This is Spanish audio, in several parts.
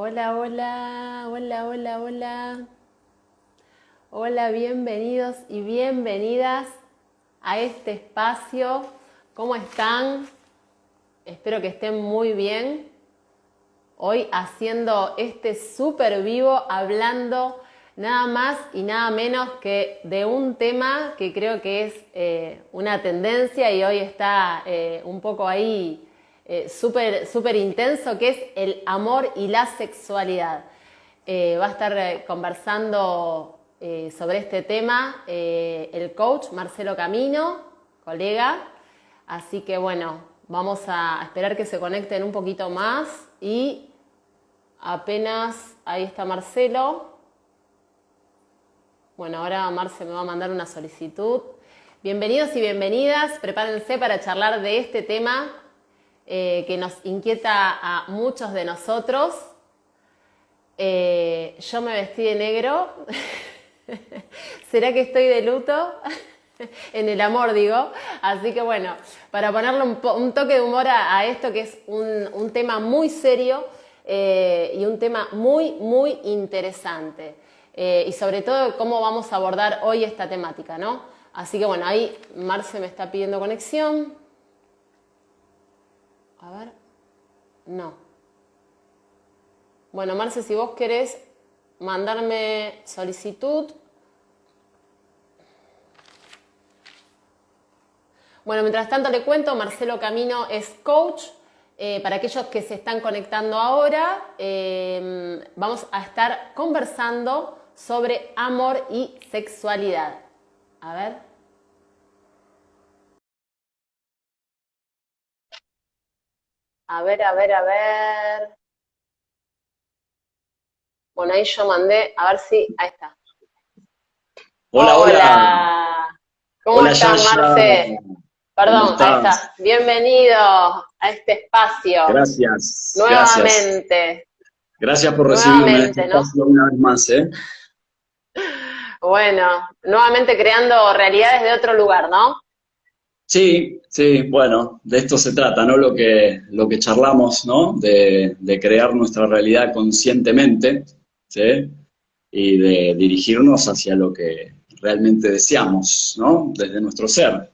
Hola, hola, hola, hola, hola. Hola, bienvenidos y bienvenidas a este espacio. ¿Cómo están? Espero que estén muy bien. Hoy haciendo este súper vivo, hablando nada más y nada menos que de un tema que creo que es una tendencia y hoy está un poco ahí súper intenso, que es el amor y la sexualidad. Va a estar conversando sobre este tema el coach Marcelo Camino, colega. Así que bueno, vamos a esperar que se conecten un poquito más y apenas ahí está Marcelo. Bueno, ahora Marce me va a mandar una solicitud. Bienvenidos y bienvenidas, prepárense para charlar de este tema que nos inquieta a muchos de nosotros. Yo me vestí de negro. ¿Será que estoy de luto? En el amor, digo. Así que bueno, para ponerle un toque de humor a esto, que es un tema muy serio y un tema muy interesante. Y sobre todo, cómo vamos a abordar hoy esta temática, ¿no? Así que bueno, ahí Marce me está pidiendo conexión. A ver. No. Bueno, Marce, si vos querés mandarme solicitud. Bueno, mientras tanto le cuento, Marcelo Camino es coach. Para aquellos que se están conectando ahora, vamos a estar conversando sobre amor y sexualidad. A ver. A ver. Bueno, ahí yo mandé, a ver si, ahí está. Hola, hola, Hola, ¿cómo hola estás, Yaya, Marce? ¿cómo Perdón, ahí estás? está. Bienvenido a este espacio. Gracias, gracias. Nuevamente, Gracias por recibirme en este nuevamente, ¿no? espacio una vez más, ¿eh? Bueno, nuevamente creando realidades de otro lugar, ¿no? Sí, sí, bueno, de esto se trata, ¿no? Lo que charlamos, ¿no? De crear nuestra realidad conscientemente, ¿sí? Y de dirigirnos hacia lo que realmente deseamos, ¿no? Desde nuestro ser.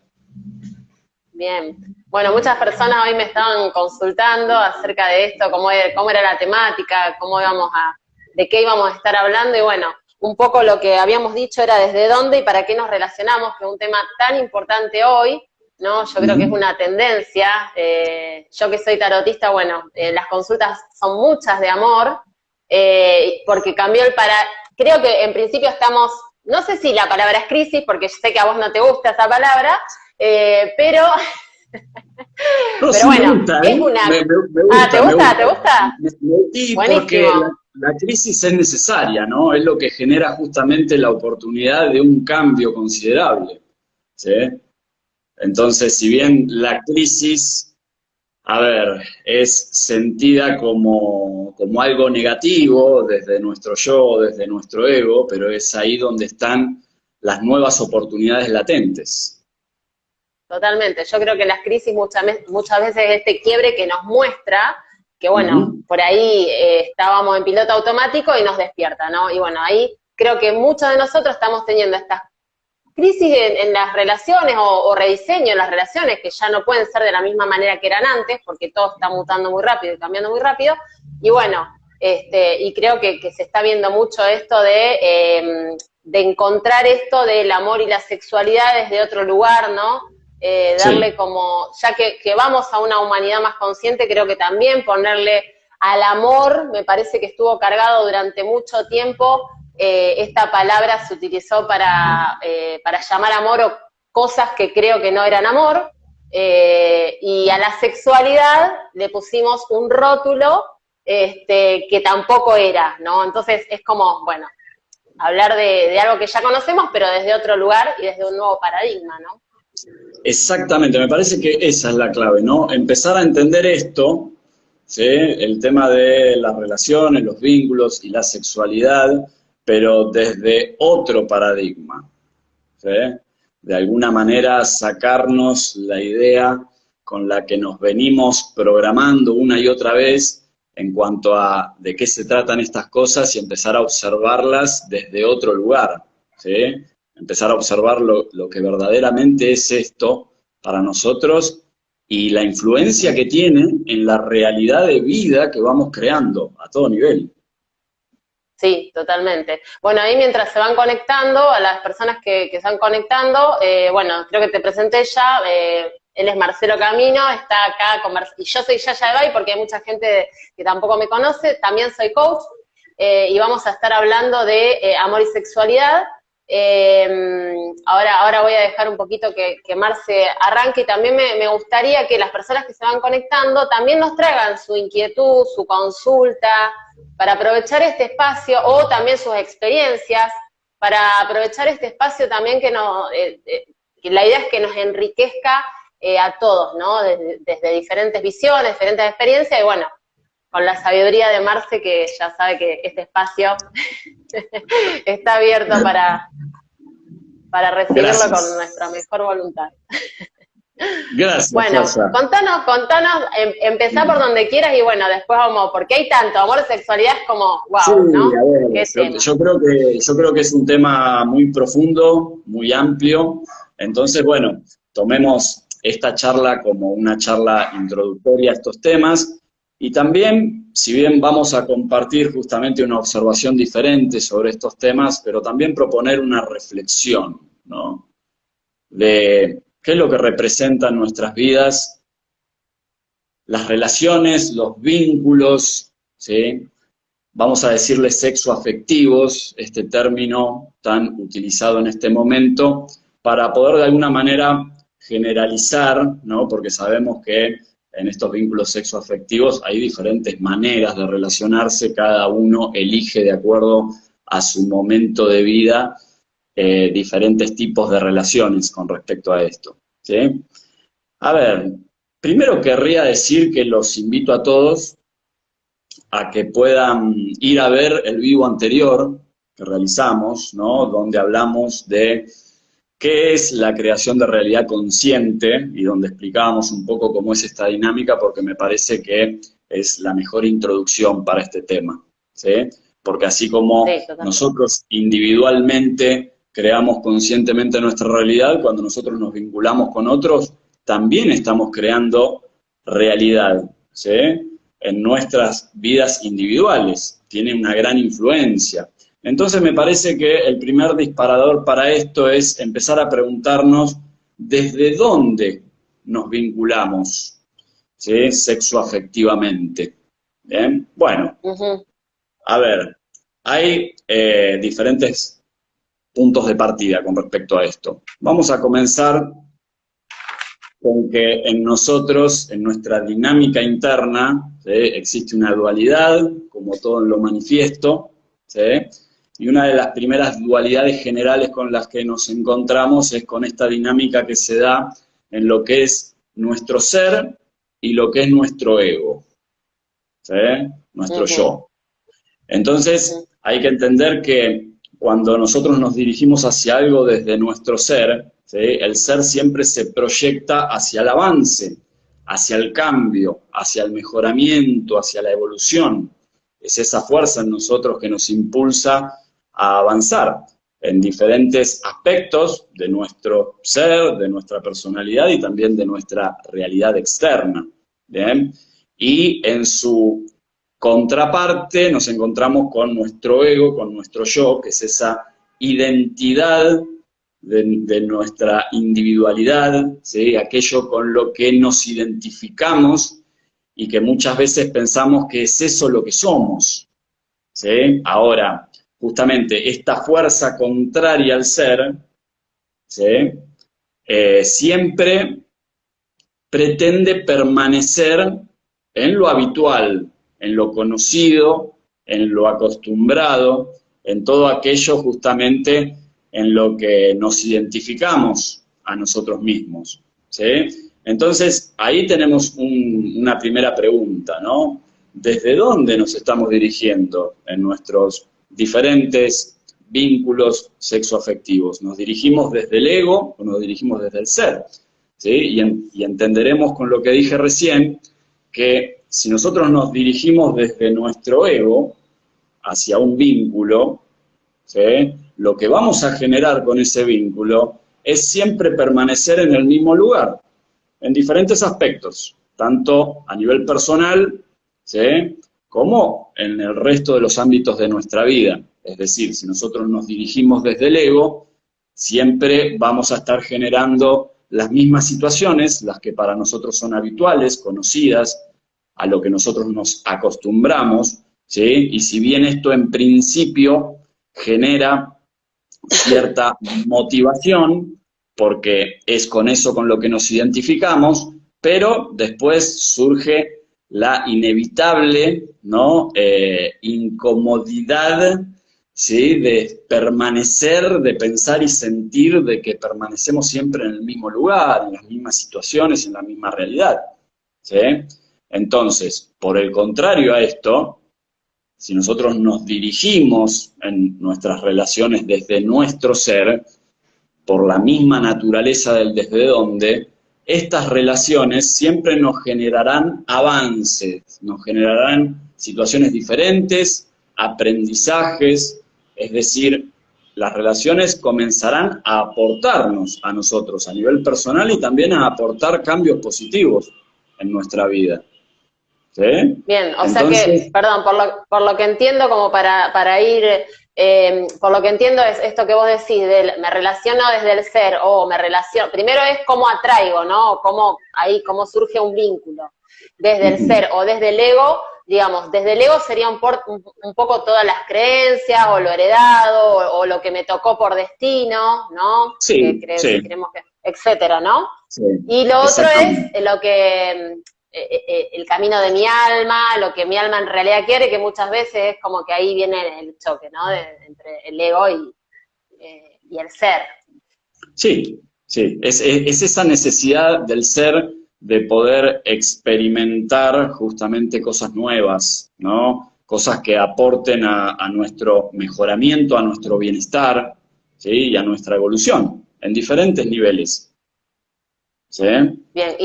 Bien. Bueno, muchas personas hoy me estaban consultando acerca de esto, cómo era la temática, de qué íbamos a estar hablando y bueno, un poco lo que habíamos dicho era desde dónde y para qué nos relacionamos, que es un tema tan importante hoy, ¿no? Yo creo que es Ujú. una tendencia. Yo que soy tarotista, bueno, las consultas son muchas de amor, porque cambió creo que en principio estamos, no sé si la palabra es crisis, porque sé que a vos no te gusta esa palabra, pero, No, pero sí me bueno, gusta, es ¿eh? una... Me Ah, gusta, ¿te me gusta? gusta. ¿Te gusta? Y porque Buenísimo. la crisis es necesaria, ¿no? Es lo que genera justamente la oportunidad de un cambio considerable, ¿sí? Entonces, si bien la crisis, a ver, es sentida como algo negativo desde nuestro yo, desde nuestro ego, pero es ahí donde están las nuevas oportunidades latentes. Totalmente. Yo creo que las crisis muchas veces es este quiebre que nos muestra que, bueno, Ujú. por ahí estábamos en piloto automático y nos despierta, ¿no? Y bueno, ahí creo que muchos de nosotros estamos teniendo estas crisis en las relaciones o rediseño en las relaciones que ya no pueden ser de la misma manera que eran antes porque todo está mutando muy rápido y cambiando muy rápido. Y bueno, y creo que se está viendo mucho esto de encontrar esto del amor y la sexualidad desde otro lugar, ¿no? Darle Sí. como, ya que vamos a una humanidad más consciente, creo que también ponerle al amor, me parece que estuvo cargado durante mucho tiempo. Esta palabra se utilizó para llamar amor o cosas que creo que no eran amor, y a la sexualidad le pusimos un rótulo que tampoco era, ¿no? Entonces es como, bueno, hablar de algo que ya conocemos, pero desde otro lugar y desde un nuevo paradigma, ¿no? Exactamente, me parece que esa es la clave, ¿no? Empezar a entender esto, ¿sí? El tema de las relaciones, los vínculos y la sexualidad, pero desde otro paradigma, ¿sí? De alguna manera sacarnos la idea con la que nos venimos programando una y otra vez en cuanto a de qué se tratan estas cosas y empezar a observarlas desde otro lugar, ¿sí? Empezar a observar lo que verdaderamente es esto para nosotros y la influencia que tiene en la realidad de vida que vamos creando a todo nivel. Sí, totalmente. Bueno, ahí mientras se van conectando, a las personas que se van conectando, bueno, creo que te presenté ya, él es Marcelo Camino, está acá con y yo soy Yaya Ebay porque hay mucha gente que tampoco me conoce, también soy coach, y vamos a estar hablando de amor y sexualidad. Ahora voy a dejar un poquito que Marce arranque, y también me gustaría que las personas que se van conectando también nos traigan su inquietud, su consulta, para aprovechar este espacio, o también sus experiencias, para aprovechar este espacio también que la idea es que nos enriquezca a todos, ¿no? Desde diferentes visiones, diferentes experiencias, y bueno, con la sabiduría de Marce, que ya sabe que este espacio está abierto para recibirlo. Gracias. Con nuestra mejor voluntad. Gracias. Bueno, contanos, empezá por donde quieras y bueno, después vamos, porque hay tanto, amor y sexualidad es como, wow, sí, ¿no? A ver, yo creo que es un tema muy profundo, muy amplio, entonces bueno, tomemos esta charla como una charla introductoria a estos temas, y también, si bien vamos a compartir justamente una observación diferente sobre estos temas, pero también proponer una reflexión, ¿no? De qué es lo que representan nuestras vidas, las relaciones, los vínculos, ¿sí? Vamos a decirles sexoafectivos, este término tan utilizado en este momento, para poder de alguna manera generalizar, ¿no? Porque sabemos que en estos vínculos sexoafectivos hay diferentes maneras de relacionarse, cada uno elige de acuerdo a su momento de vida diferentes tipos de relaciones con respecto a esto, ¿sí? A ver, primero querría decir que los invito a todos a que puedan ir a ver el vivo anterior que realizamos, ¿no? Donde hablamos de qué es la creación de realidad consciente y donde explicábamos un poco cómo es esta dinámica, porque me parece que es la mejor introducción para este tema, ¿sí? Porque así como nosotros individualmente creamos conscientemente nuestra realidad, cuando nosotros nos vinculamos con otros, también estamos creando realidad, ¿sí? En nuestras vidas individuales, tiene una gran influencia. Entonces me parece que el primer disparador para esto es empezar a preguntarnos desde dónde nos vinculamos, ¿sí? Sexoafectivamente. ¿Bien? Bueno, a ver, hay diferentes puntos de partida con respecto a esto. Vamos a comenzar con que en nosotros, en nuestra dinámica interna, ¿sí? Existe una dualidad, como todo en lo manifiesto, ¿sí? Y una de las primeras dualidades generales con las que nos encontramos es con esta dinámica que se da en lo que es nuestro ser y lo que es nuestro ego, ¿sí? Nuestro yo. Entonces, hay que entender que cuando nosotros nos dirigimos hacia algo desde nuestro ser, ¿sí? El ser siempre se proyecta hacia el avance, hacia el cambio, hacia el mejoramiento, hacia la evolución. Es esa fuerza en nosotros que nos impulsa a avanzar en diferentes aspectos de nuestro ser, de nuestra personalidad y también de nuestra realidad externa, ¿bien? Y en su contraparte nos encontramos con nuestro ego, con nuestro yo, que es esa identidad de nuestra individualidad, ¿sí? Aquello con lo que nos identificamos y que muchas veces pensamos que es eso lo que somos, ¿sí? Ahora, justamente esta fuerza contraria al ser, ¿sí? Siempre pretende permanecer en lo habitual, en lo conocido, en lo acostumbrado, en todo aquello justamente en lo que nos identificamos a nosotros mismos, ¿sí? Entonces, ahí tenemos una primera pregunta, ¿no? ¿Desde dónde nos estamos dirigiendo en nuestros diferentes vínculos sexoafectivos? ¿Nos dirigimos desde el ego o nos dirigimos desde el ser? ¿Sí? Y entenderemos con lo que dije recién que si nosotros nos dirigimos desde nuestro ego hacia un vínculo, ¿sí? Lo que vamos a generar con ese vínculo es siempre permanecer en el mismo lugar, en diferentes aspectos, tanto a nivel personal, ¿sí? Como en el resto de los ámbitos de nuestra vida. Es decir, si nosotros nos dirigimos desde el ego, siempre vamos a estar generando las mismas situaciones, las que para nosotros son habituales, conocidas, a lo que nosotros nos acostumbramos, ¿sí? Y si bien esto en principio genera cierta motivación, porque es con eso con lo que nos identificamos, pero después surge la inevitable, ¿no? Incomodidad, ¿sí? De permanecer, de pensar y sentir de que permanecemos siempre en el mismo lugar, en las mismas situaciones, en la misma realidad, ¿sí? Entonces, por el contrario a esto, si nosotros nos dirigimos en nuestras relaciones desde nuestro ser, por la misma naturaleza del desde dónde, estas relaciones siempre nos generarán avances, nos generarán situaciones diferentes, aprendizajes, es decir, las relaciones comenzarán a aportarnos a nosotros a nivel personal y también a aportar cambios positivos en nuestra vida. ¿Sí? Bien, o Entonces, sea que, perdón, por lo que entiendo, como para ir, por lo que entiendo es esto que vos decís, me relaciono desde el ser, o me relaciono, primero es cómo atraigo, ¿no? Cómo surge un vínculo, desde el ser o desde el ego, digamos, desde el ego sería un poco todas las creencias, o lo heredado, o lo que me tocó por destino, ¿no? sí, sí, Creemos que, etcétera, ¿no? sí, Y lo otro exactamente. es lo que el camino de mi alma, lo que mi alma en realidad quiere, que muchas veces es como que ahí viene el choque, ¿no? Entre el ego y el ser. Sí, sí, es esa necesidad del ser de poder experimentar justamente cosas nuevas, ¿no? Cosas que aporten a nuestro mejoramiento, a nuestro bienestar, ¿sí? Y a nuestra evolución en diferentes niveles, ¿sí? Bien,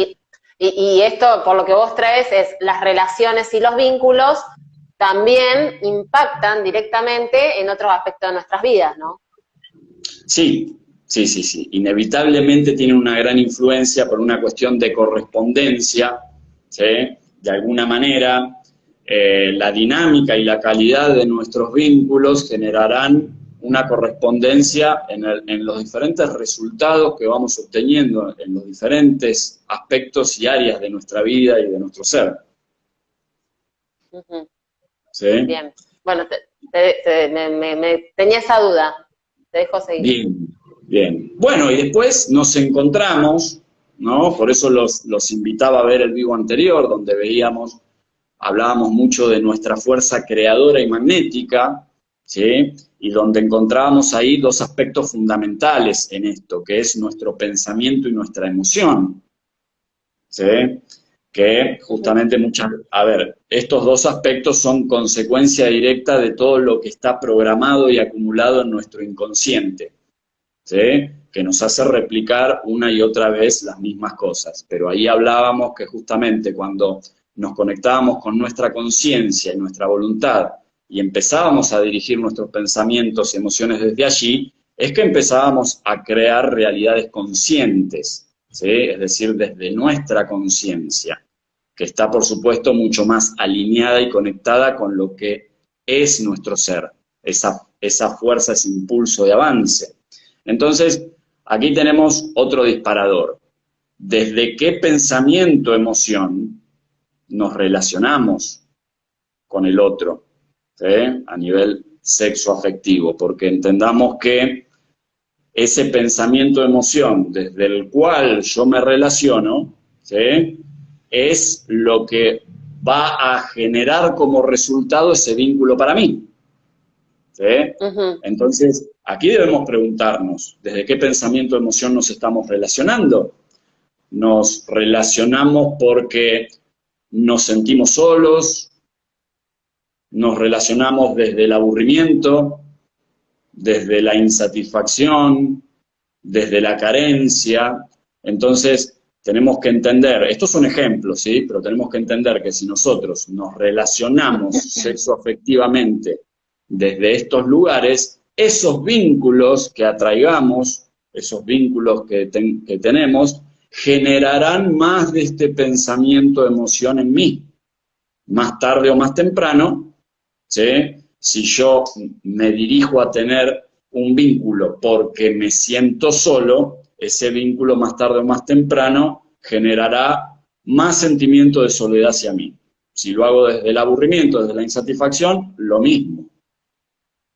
y esto, por lo que vos traes, es las relaciones y los vínculos también impactan directamente en otros aspectos de nuestras vidas, ¿no? Sí, sí, sí, sí. Inevitablemente tiene una gran influencia por una cuestión de correspondencia, ¿sí? De alguna manera, la dinámica y la calidad de nuestros vínculos generarán una correspondencia en los diferentes resultados que vamos obteniendo en los diferentes aspectos y áreas de nuestra vida y de nuestro ser. Ujú. ¿Sí? Bien. Bueno, tenía esa duda. Te dejo seguir. Bien, bien. Bueno, y después nos encontramos, ¿no? Por eso los invitaba a ver el vivo anterior, donde hablábamos mucho de nuestra fuerza creadora y magnética, ¿sí? Y donde encontrábamos ahí dos aspectos fundamentales en esto, que es nuestro pensamiento y nuestra emoción, ¿sí? Que Ujú. justamente a ver, estos dos aspectos son consecuencia directa de todo lo que está programado y acumulado en nuestro inconsciente, ¿sí? Que nos hace replicar una y otra vez las mismas cosas. Pero ahí hablábamos que justamente cuando nos conectábamos con nuestra conciencia y nuestra voluntad y empezábamos a dirigir nuestros pensamientos y emociones desde allí, es que empezábamos a crear realidades conscientes, ¿sí? Es decir, desde nuestra conciencia, que está por supuesto mucho más alineada y conectada con lo que es nuestro ser, esa fuerza, ese impulso de avance. Entonces, aquí tenemos otro disparador. ¿Desde qué pensamiento, emoción nos relacionamos con el otro? ¿Sí? A nivel sexoafectivo, porque entendamos que ese pensamiento, emoción desde el cual yo me relaciono, ¿sí? Es lo que va a generar como resultado ese vínculo para mí. ¿Sí? Ujú. Entonces, aquí debemos preguntarnos, ¿desde qué pensamiento, emoción nos estamos relacionando? ¿Nos relacionamos porque nos sentimos solos? ¿Nos relacionamos desde el aburrimiento, desde la insatisfacción, desde la carencia? Entonces, tenemos que entender, estos son ejemplos, ¿sí? Pero tenemos que entender que si nosotros nos relacionamos sexoafectivamente desde estos lugares, esos vínculos que atraigamos, esos vínculos que tenemos, generarán más de este pensamiento, emoción en mí. Más tarde o más temprano, ¿sí? Si yo me dirijo a tener un vínculo porque me siento solo, ese vínculo más tarde o más temprano generará más sentimiento de soledad hacia mí. Si lo hago desde el aburrimiento, desde la insatisfacción, lo mismo.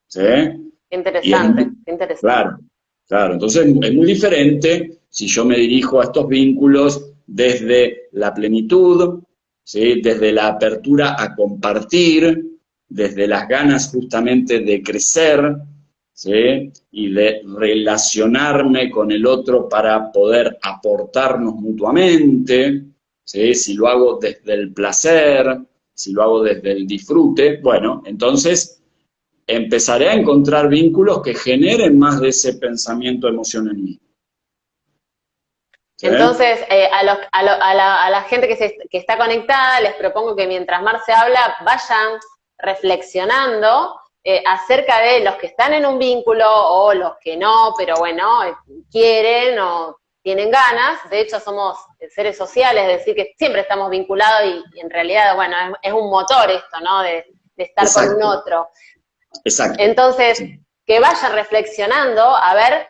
¿Sí? Interesante, interesante. Claro, claro. Entonces es muy diferente si yo me dirijo a estos vínculos desde la plenitud, ¿sí? Desde la apertura a compartir, desde las ganas justamente de crecer, ¿sí? Y de relacionarme con el otro para poder aportarnos mutuamente, ¿sí? Si lo hago desde el placer, si lo hago desde el disfrute, bueno, entonces empezaré a encontrar vínculos que generen más de ese pensamiento, emoción en mí. ¿Sí? Entonces, a la gente que está conectada, les propongo que mientras Marce habla, vayan reflexionando acerca de los que están en un vínculo o los que no, pero bueno, quieren o tienen ganas. De hecho, somos seres sociales, es decir, que siempre estamos vinculados y en realidad, bueno, es un motor esto, ¿no? De estar Exacto. con un otro. Exacto. Entonces, Sí. que vayan reflexionando a ver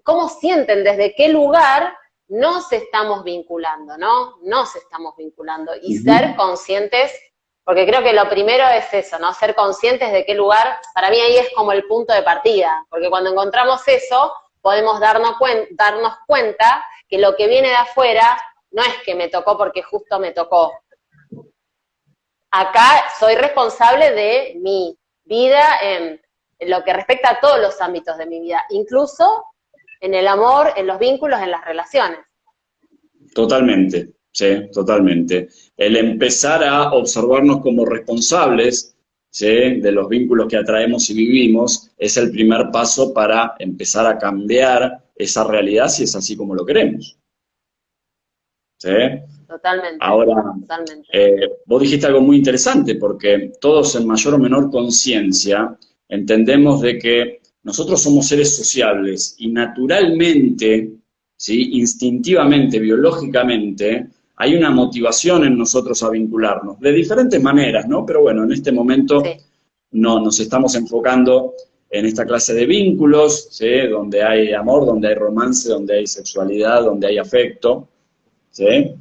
cómo sienten, desde qué lugar nos estamos vinculando, ¿no? Nos estamos vinculando y ser conscientes, porque creo que lo primero es eso, ¿no? Ser conscientes de qué lugar, para mí ahí es como el punto de partida, porque cuando encontramos eso, podemos darnos cuenta que lo que viene de afuera no es que me tocó porque justo me tocó. Acá soy responsable de mi vida en lo que respecta a todos los ámbitos de mi vida, incluso en el amor, en los vínculos, en las relaciones. Totalmente, sí, totalmente. El empezar a observarnos como responsables, ¿sí? De los vínculos que atraemos y vivimos es el primer paso para empezar a cambiar esa realidad si es así como lo queremos. ¿Sí? Totalmente. Ahora, totalmente. Vos dijiste algo muy interesante, porque todos en mayor o menor conciencia entendemos de que nosotros somos seres sociables y naturalmente, ¿sí? Instintivamente, biológicamente, hay una motivación en nosotros a vincularnos, de diferentes maneras, ¿no? Pero bueno, en este momento Sí. no nos estamos enfocando en esta clase de vínculos, ¿sí? Donde hay amor, donde hay romance, donde hay sexualidad, donde hay afecto, ¿sí?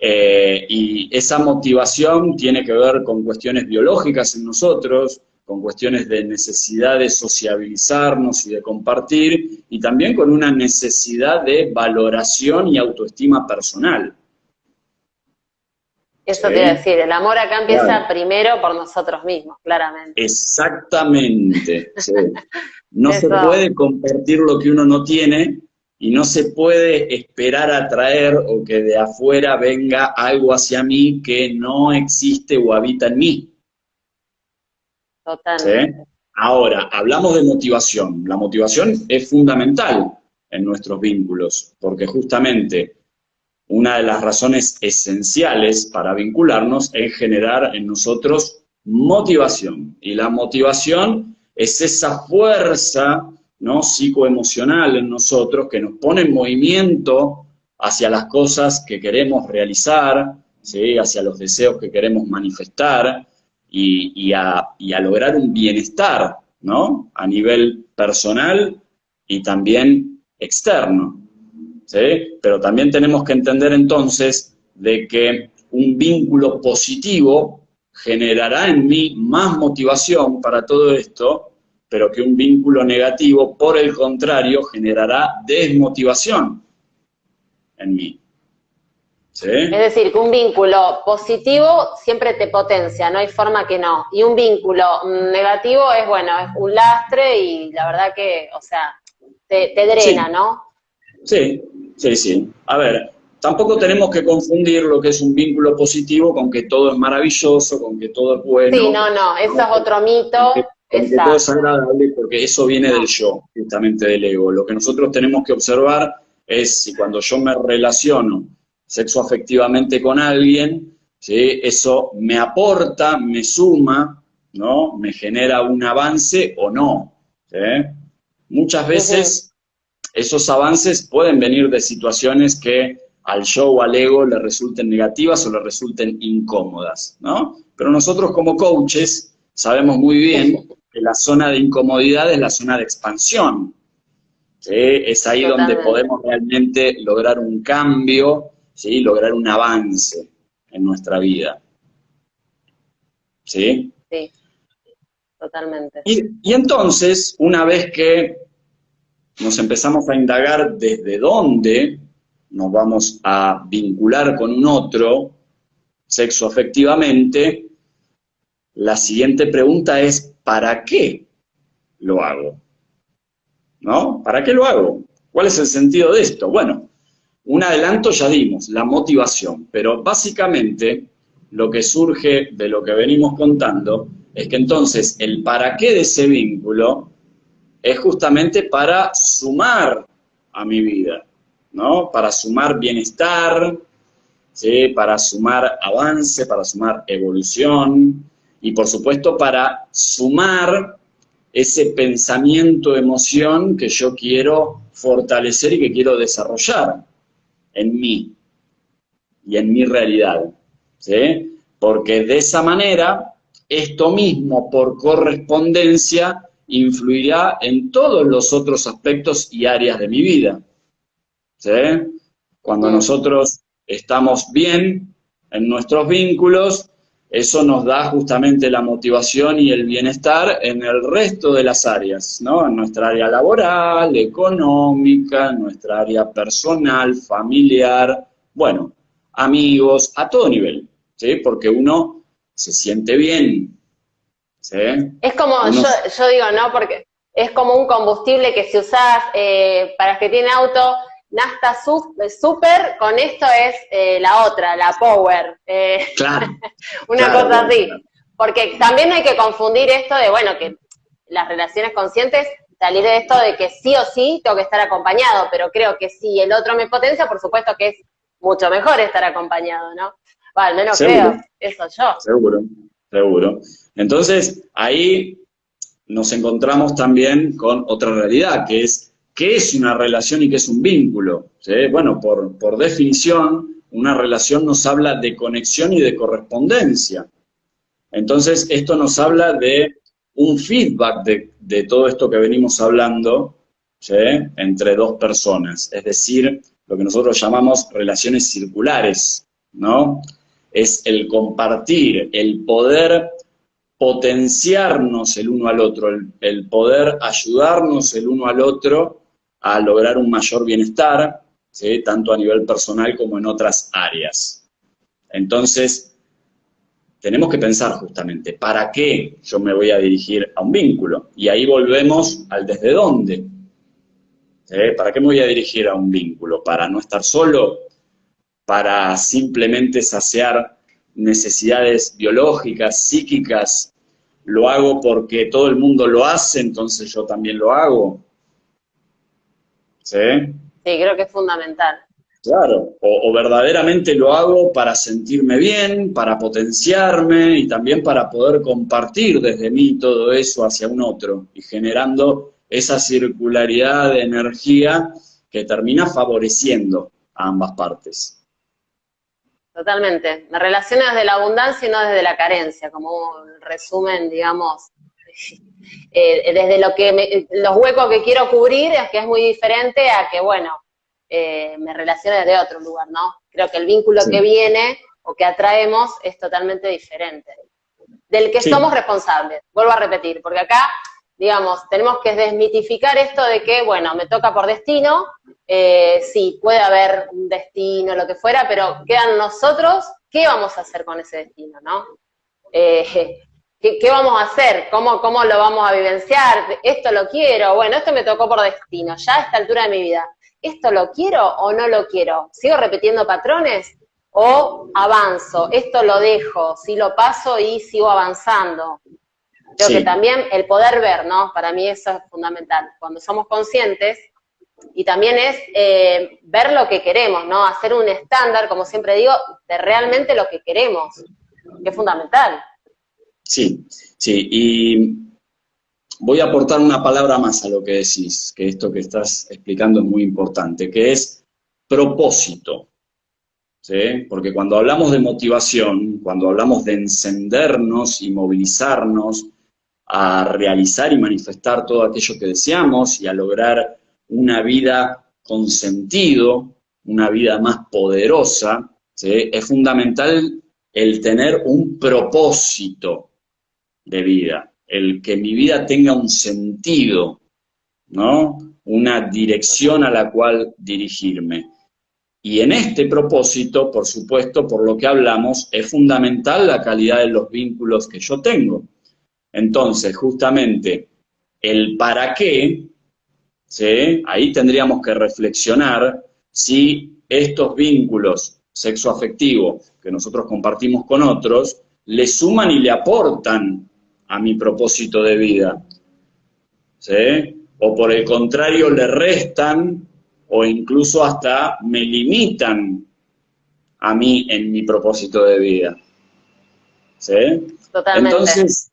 Y esa motivación tiene que ver con cuestiones biológicas en nosotros, con cuestiones de necesidad de sociabilizarnos y de compartir, y también con una necesidad de valoración y autoestima personal. Eso ¿Sí? te iba a decir, el amor acá empieza Claro. primero por nosotros mismos, claramente. Exactamente. Sí. No se Eso. puede compartir lo que uno no tiene y no se puede esperar atraer o que de afuera venga algo hacia mí que no existe o habita en mí. Totalmente. ¿Sí? Ahora, hablamos de motivación. La motivación es fundamental en nuestros vínculos, porque justamente una de las razones esenciales para vincularnos es generar en nosotros motivación. Y la motivación es esa fuerza, ¿no? Psicoemocional en nosotros que nos pone en movimiento hacia las cosas que queremos realizar, ¿sí? Hacia los deseos que queremos manifestar y a lograr un bienestar, ¿no? A nivel personal y también externo. ¿Sí? Pero también tenemos que entender entonces de que un vínculo positivo generará en mí más motivación para todo esto, pero que un vínculo negativo, por el contrario, generará desmotivación en mí. ¿Sí? Es decir, que un vínculo positivo siempre te potencia, no hay forma que no. Y un vínculo negativo es, bueno, es un lastre y la verdad que, o sea, te drena, Sí. ¿no? Sí, sí, sí. A ver, tampoco tenemos que confundir lo que es un vínculo positivo con que todo es maravilloso, con que todo es bueno. Sí, no, eso es otro mito. Con que todo es agradable, porque eso viene del yo, justamente del ego. Lo que nosotros tenemos que observar es si cuando yo me relaciono, sexoafectivamente con alguien, ¿sí? Eso me aporta, me suma, ¿no? Me genera un avance o no, ¿sí? Muchas veces esos avances pueden venir de situaciones que al yo o al ego le resulten negativas o le resulten incómodas, ¿no? Pero nosotros como coaches sabemos muy bien que la zona de incomodidad es la zona de expansión, ¿sí? Es ahí donde Totalmente. podemos realmente lograr un cambio, ¿sí? Lograr un avance en nuestra vida, ¿sí? Sí, totalmente. Y entonces, una vez que nos empezamos a indagar desde dónde nos vamos a vincular con un otro sexoafectivamente, la siguiente pregunta es, ¿para qué lo hago? ¿No? ¿Para qué lo hago? ¿Cuál es el sentido de esto? Bueno, un adelanto ya dimos, la motivación, pero básicamente lo que surge de lo que venimos contando es que entonces el para qué de ese vínculo es justamente para sumar a mi vida, ¿no? Para sumar bienestar, ¿sí? Para sumar avance, para sumar evolución y por supuesto para sumar ese pensamiento, emoción que yo quiero fortalecer y que quiero desarrollar en mí y en mi realidad, ¿sí? Porque de esa manera, esto mismo por correspondencia influirá en todos los otros aspectos y áreas de mi vida, ¿sí? Cuando nosotros estamos bien en nuestros vínculos, eso nos da justamente la motivación y el bienestar en el resto de las áreas, ¿no? En nuestra área laboral, económica, en nuestra área personal, familiar, bueno, amigos, a todo nivel, ¿sí? Porque uno se siente bien, ¿sí? Es como, Uno, yo digo, ¿no? Porque es como un combustible que si usás para los que tienen auto, nafta super, con esto es la otra, la power. claro, Una claro, cosa claro, así. claro. Porque también no hay que confundir esto de, bueno, que las relaciones conscientes, salir de esto de que sí o sí tengo que estar acompañado, pero creo que si el otro me potencia, por supuesto que es mucho mejor estar acompañado, ¿no? Bueno, al menos Seguro. creo, eso yo. Seguro, seguro. Entonces, ahí nos encontramos también con otra realidad, que es qué es una relación y qué es un vínculo. ¿Sí? Bueno, por definición, una relación nos habla de conexión y de correspondencia. Entonces, esto nos habla de un feedback de todo esto que venimos hablando, ¿sí? Entre dos personas, es decir, lo que nosotros llamamos relaciones circulares, ¿no? Es el compartir, el poder potenciarnos el uno al otro, el poder ayudarnos el uno al otro a lograr un mayor bienestar, ¿sí? Tanto a nivel personal como en otras áreas. Entonces, tenemos que pensar justamente, ¿para qué yo me voy a dirigir a un vínculo? Y ahí volvemos al desde dónde. ¿Para qué me voy a dirigir a un vínculo? ¿Para no estar solo? ¿Para simplemente saciar necesidades biológicas, psíquicas? ¿Lo hago porque todo el mundo lo hace, entonces yo también lo hago? ¿Sí? Sí, creo que es fundamental. Claro, o verdaderamente lo hago para sentirme bien, para potenciarme y también para poder compartir desde mí todo eso hacia un otro y generando esa circularidad de energía que termina favoreciendo a ambas partes. Totalmente. Me relaciono desde la abundancia y no desde la carencia, como un resumen, digamos, desde los huecos que quiero cubrir, es que es muy diferente a que, bueno, me relacione desde otro lugar, ¿no? Creo que el vínculo Sí, que viene o que atraemos es totalmente diferente, del que somos sí, responsables. Vuelvo a repetir, porque acá, digamos, tenemos que desmitificar esto de que, bueno, me toca por destino, sí, puede haber un destino, lo que fuera, pero quedan nosotros, ¿qué vamos a hacer con ese destino, no? ¿Qué vamos a hacer? ¿Cómo lo vamos a vivenciar? Esto lo quiero, bueno, esto me tocó por destino, ya a esta altura de mi vida. ¿Esto lo quiero o no lo quiero? ¿Sigo repitiendo patrones o avanzo? ¿Esto lo dejo? ¿Sí lo paso y sigo avanzando? Creo que sí, también el poder ver, ¿no? Para mí eso es fundamental. Cuando somos conscientes, Y también es ver lo que queremos, ¿no? Hacer un estándar, como siempre digo, de realmente lo que queremos, que es fundamental. Sí, sí, y voy a aportar una palabra más a lo que decís, que esto que estás explicando es muy importante, que es propósito, ¿sí? Porque cuando hablamos de motivación, cuando hablamos de encendernos y movilizarnos a realizar y manifestar todo aquello que deseamos y a lograr una vida con sentido, una vida más poderosa, ¿sí? Es fundamental el tener un propósito de vida, el que mi vida tenga un sentido, ¿no? Una dirección a la cual dirigirme. Y en este propósito, por supuesto, por lo que hablamos, es fundamental la calidad de los vínculos que yo tengo. Entonces, justamente, el para qué, ¿sí? Ahí tendríamos que reflexionar si estos vínculos sexoafectivos que nosotros compartimos con otros le suman y le aportan a mi propósito de vida, ¿sí? O por el contrario le restan o incluso hasta me limitan a mí en mi propósito de vida, ¿sí? Totalmente. Entonces,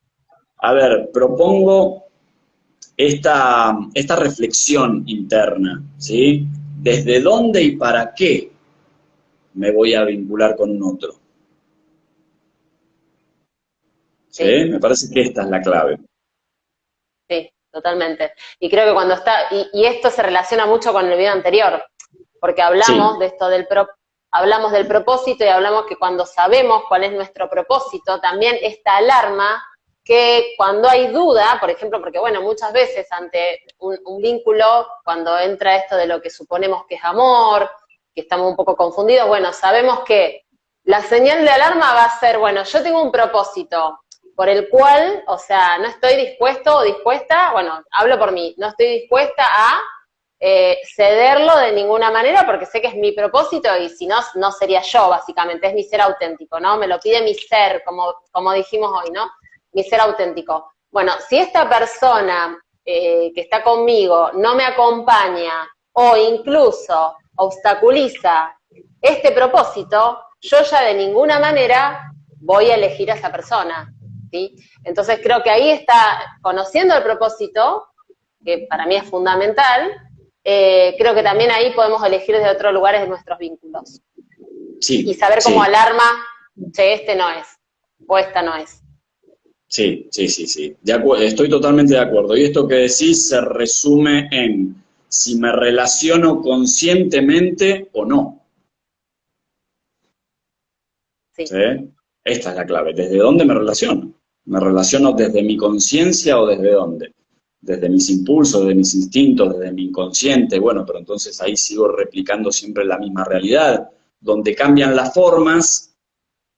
a ver, propongo esta reflexión interna, ¿sí? ¿Desde dónde y para qué me voy a vincular con un otro? ¿Sí? Sí. Me parece que esta es la clave. Sí, totalmente. Y creo que cuando y esto se relaciona mucho con el video anterior, porque Sí, hablamos de esto hablamos del propósito y hablamos que cuando sabemos cuál es nuestro propósito, también esta alarma que cuando hay duda, por ejemplo, porque bueno, muchas veces ante un vínculo, cuando entra esto de lo que suponemos que es amor, que estamos un poco confundidos, bueno, sabemos que la señal de alarma va a ser, bueno, yo tengo un propósito, por el cual, o sea, no estoy dispuesto o dispuesta, bueno, hablo por mí, no estoy dispuesta a cederlo de ninguna manera porque sé que es mi propósito y si no, no sería yo, básicamente, es mi ser auténtico, ¿no? Me lo pide mi ser, como dijimos hoy, ¿no? Mi ser auténtico. Bueno, si esta persona que está conmigo no me acompaña o incluso obstaculiza este propósito, yo ya de ninguna manera voy a elegir a esa persona. ¿Sí? Entonces creo que ahí está, conociendo el propósito, que para mí es fundamental, creo que también ahí podemos elegir desde otros lugares de nuestros vínculos. Y sí, saber cómo sí, alarma, che, este no es, o esta no es. sí, sí, sí, sí. Estoy totalmente de acuerdo. Y esto que decís se resume en si me relaciono conscientemente o no. Sí. ¿Sí? Esta es la clave. ¿Desde dónde me relaciono? ¿Me relaciono desde mi conciencia o desde dónde? Desde mis impulsos, desde mis instintos, desde mi inconsciente. Bueno, pero entonces ahí sigo replicando siempre la misma realidad, donde cambian las formas,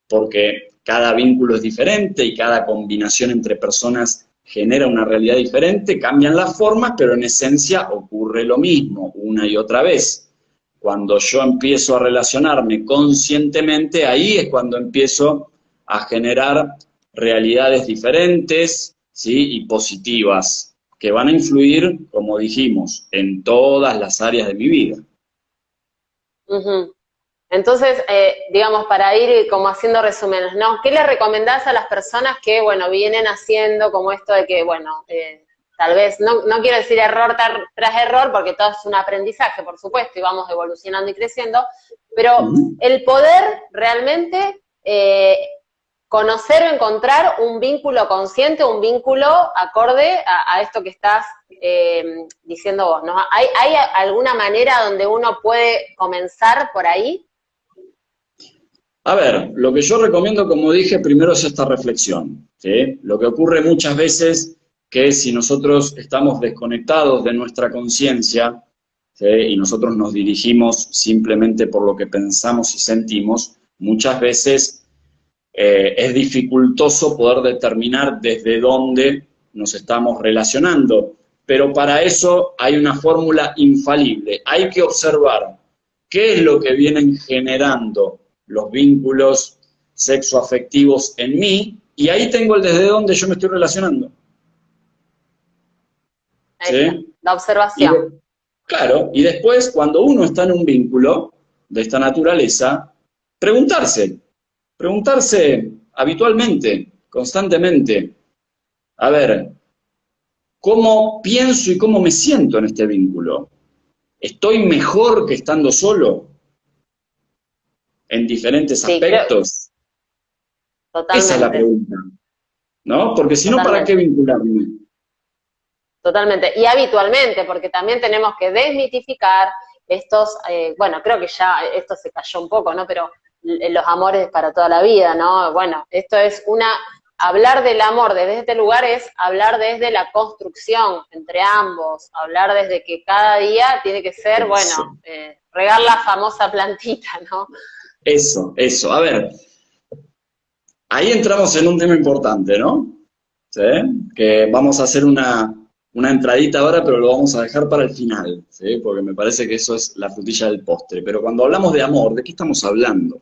porque cada vínculo es diferente y cada combinación entre personas genera una realidad diferente, cambian las formas, pero en esencia ocurre lo mismo una y otra vez. Cuando yo empiezo a relacionarme conscientemente, ahí es cuando empiezo a generar realidades diferentes, ¿sí? Y positivas, que van a influir, como dijimos, en todas las áreas de mi vida. Uh-huh. Entonces, digamos, para ir como haciendo resúmenes, ¿no? ¿Qué le recomendás a las personas que, bueno, vienen haciendo como esto de que, bueno, tal vez, no quiero decir error tras error, porque todo es un aprendizaje, por supuesto, y vamos evolucionando y creciendo, pero el poder realmente conocer o encontrar un vínculo consciente, un vínculo acorde a esto que estás diciendo vos, ¿no? ¿Hay alguna manera donde uno puede comenzar por ahí? A ver, lo que yo recomiendo, como dije, primero es esta reflexión, ¿sí? Lo que ocurre muchas veces que si nosotros estamos desconectados de nuestra conciencia, ¿sí? Y nosotros nos dirigimos simplemente por lo que pensamos y sentimos, muchas veces es dificultoso poder determinar desde dónde nos estamos relacionando. Pero para eso hay una fórmula infalible. Hay que observar qué es lo que vienen generando los vínculos sexoafectivos en mí, y ahí tengo el desde dónde yo me estoy relacionando. Ahí está, ¿Sí? la Y observación. Claro, y después, cuando uno está en un vínculo de esta naturaleza, preguntarse habitualmente, constantemente, a ver, ¿cómo pienso y cómo me siento en este vínculo? ¿Estoy mejor que estando solo en diferentes Sí, creo, aspectos? Esa es la totalmente, pregunta, ¿no? Porque si no, ¿para qué totalmente. vincularme? Totalmente. Y habitualmente, porque también tenemos que desmitificar estos, bueno, creo que ya esto se cayó un poco, ¿no? Pero los amores para toda la vida, ¿no? Bueno, esto es hablar del amor desde este lugar es hablar desde la construcción entre ambos, hablar desde que cada día tiene que ser, Eso, bueno, regar la famosa plantita, ¿no? eso. A ver, ahí entramos en un tema importante, ¿no? ¿Sí? Que vamos a hacer una entradita ahora, pero lo vamos a dejar para el final, ¿sí? Porque me parece que eso es la frutilla del postre. Pero cuando hablamos de amor, ¿de qué estamos hablando?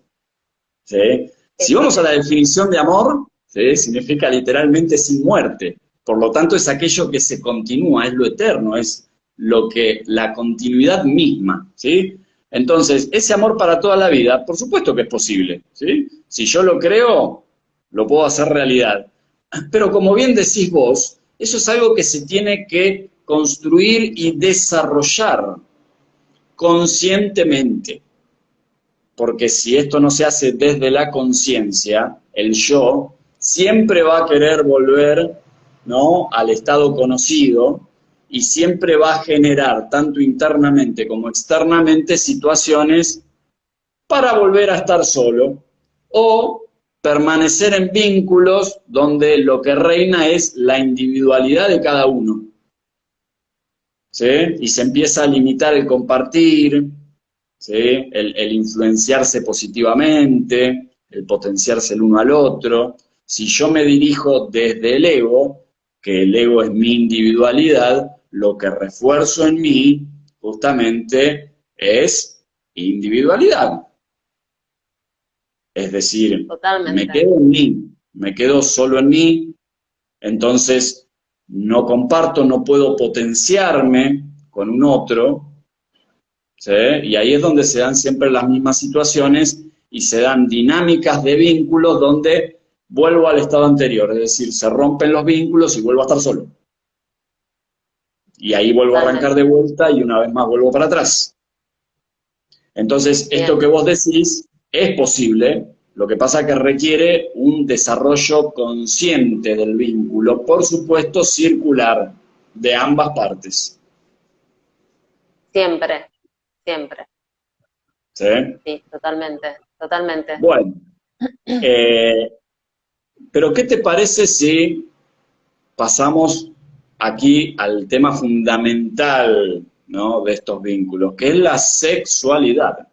¿Sí? Si vamos a la definición de amor, ¿sí? Significa literalmente sin muerte. Por lo tanto, es aquello que se continúa, es lo eterno, es la continuidad misma, ¿sí? Entonces, ese amor para toda la vida, por supuesto que es posible, ¿sí? Si yo lo creo, lo puedo hacer realidad. Pero como bien decís vos, eso es algo que se tiene que construir y desarrollar conscientemente. Porque si esto no se hace desde la conciencia, el yo siempre va a querer volver, ¿no?, al estado conocido y siempre va a generar, tanto internamente como externamente, situaciones para volver a estar solo o permanecer en vínculos donde lo que reina es la individualidad de cada uno, ¿sí? Y se empieza a limitar el compartir, ¿sí? El influenciarse positivamente, el potenciarse el uno al otro. Si yo me dirijo desde el ego, que el ego es mi individualidad, lo que refuerzo en mí justamente es individualidad. Es decir, me Totalmente. quedo en mí, me quedo solo en mí, entonces no comparto, no puedo potenciarme con un otro, ¿sí? Y ahí es donde se dan siempre las mismas situaciones y se dan dinámicas de vínculos donde vuelvo al estado anterior, es decir, se rompen los vínculos y vuelvo a estar solo. Y ahí vuelvo a arrancar Totalmente. de vuelta y una vez más vuelvo para atrás. Entonces, esto Bien. que vos decís es posible, lo que pasa que requiere un desarrollo consciente del vínculo, por supuesto circular, de ambas partes. Siempre, siempre. ¿Sí? Sí, totalmente, totalmente. Bueno, eh, pero ¿qué te parece si pasamos aquí al tema fundamental, ¿no?, de estos vínculos, que es la sexualidad?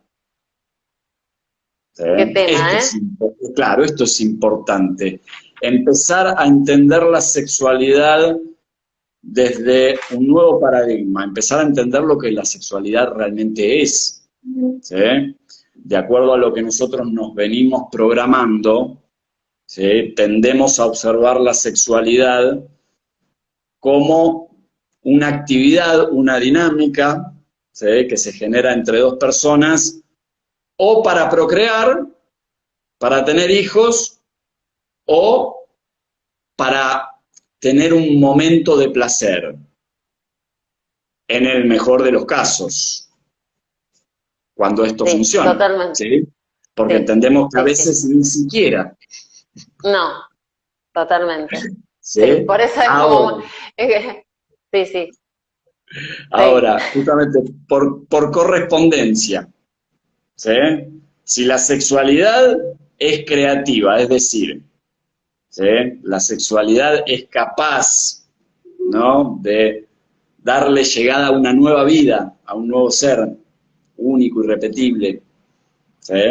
¿Sí? Qué Esto tema, es, ¿eh? claro, esto es importante. Empezar a entender la sexualidad desde un nuevo paradigma, empezar a entender lo que la sexualidad realmente es, ¿sí? De acuerdo a lo que nosotros nos venimos programando, ¿sí?, tendemos a observar la sexualidad como una actividad, una dinámica, ¿sí?, que se genera entre dos personas, o para procrear, para tener hijos, o para tener un momento de placer, en el mejor de los casos, cuando esto Sí, funciona, totalmente. ¿sí? Porque Sí, entendemos que a sí, sí. veces ni siquiera, No, totalmente. Sí, ¿sí? por eso es como, Ahora, sí, sí, sí, ahora, justamente por correspondencia, ¿sí? Si la sexualidad es creativa, es decir, ¿sí?, la sexualidad es capaz, ¿no?, de darle llegada a una nueva vida, a un nuevo ser único, irrepetible, ¿sí?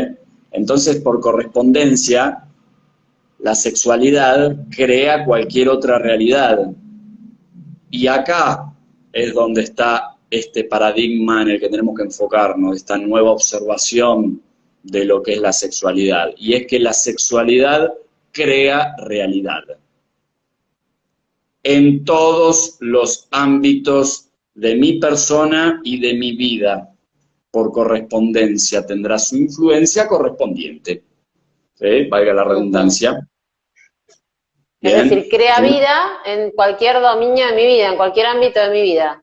Entonces, por correspondencia, la sexualidad crea cualquier otra realidad. Y acá es donde está este paradigma en el que tenemos que enfocarnos, esta nueva observación de lo que es la sexualidad. Y es que la sexualidad crea realidad en todos los ámbitos de mi persona y de mi vida. Por correspondencia tendrá su influencia correspondiente. ¿Sí? Valga la Ujú. redundancia. Es Bien. decir, crea vida en cualquier dominio de mi vida, en cualquier ámbito de mi vida.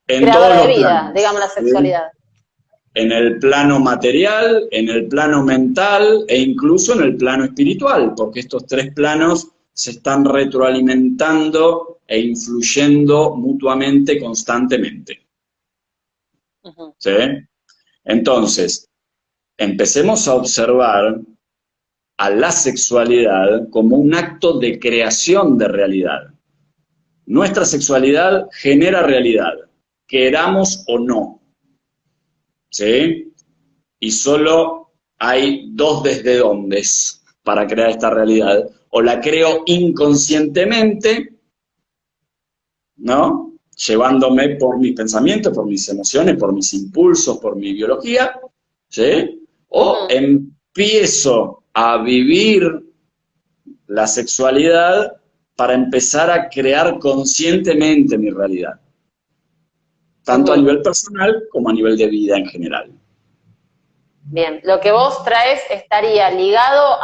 Es En todos creadora de los vida, digamos, la planos. ¿Sí? sexualidad. En el plano material, en el plano mental e incluso en el plano espiritual, porque estos tres planos se están retroalimentando e influyendo mutuamente constantemente. Ujú. ¿Sí? Entonces, empecemos a observar a la sexualidad como un acto de creación de realidad. Nuestra sexualidad genera realidad, queramos o no. ¿Sí? Y solo hay dos desde dóndes para crear esta realidad. O la creo inconscientemente, ¿no? Llevándome por mis pensamientos, por mis emociones, por mis impulsos, por mi biología, ¿sí? O Ujú. empiezo a vivir la sexualidad para empezar a crear conscientemente mi realidad, tanto a Ujú. nivel personal como a nivel de vida en general. Bien, lo que vos traes estaría ligado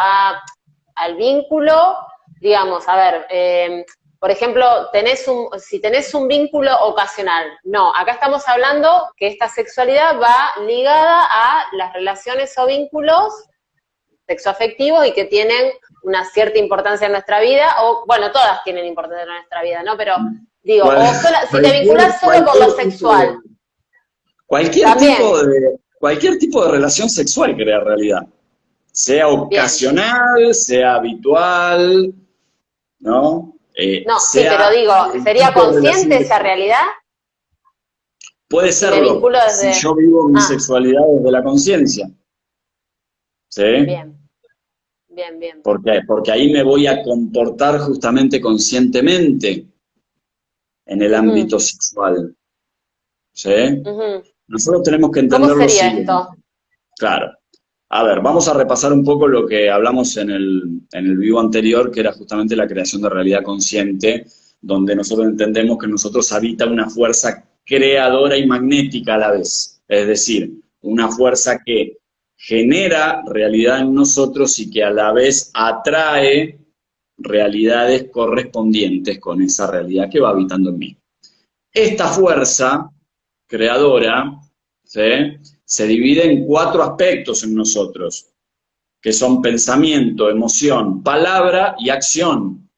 al vínculo, digamos, a ver, por ejemplo, si tenés un vínculo ocasional, no, acá estamos hablando que esta sexualidad va ligada a las relaciones o vínculos sexoafectivos y que tienen una cierta importancia en nuestra vida, o bueno, todas tienen importancia en nuestra vida, ¿no? Pero digo, Cual- si te vinculas solo con lo cualquier tipo sexual, de, cualquier también, tipo de, cualquier tipo de relación sexual crea realidad, sea bien. ocasional, sea habitual, ¿no? No, sí, pero Sea digo, el ¿sería tipo de relación consciente que esa sea. realidad? Puede Si me serlo vinculo si desde... yo vivo mi Ah, sexualidad desde la conciencia, ¿sí? bien, bien, bien. ¿Por qué? Porque ahí me voy a comportar justamente conscientemente en el Ujú, ámbito sexual, ¿sí? ujú. Nosotros tenemos que ¿Cómo entender lo sería siguiente. esto? Claro. A ver, vamos a repasar un poco lo que hablamos en el vivo anterior, que era justamente la creación de realidad consciente, donde nosotros entendemos que en nosotros habita una fuerza creadora y magnética a la vez. Es decir, una fuerza que genera realidad en nosotros y que a la vez atrae realidades correspondientes con esa realidad que va habitando en mí. Esta fuerza creadora, ¿sí? Se divide en cuatro aspectos en nosotros, que son pensamiento, emoción, palabra y acción.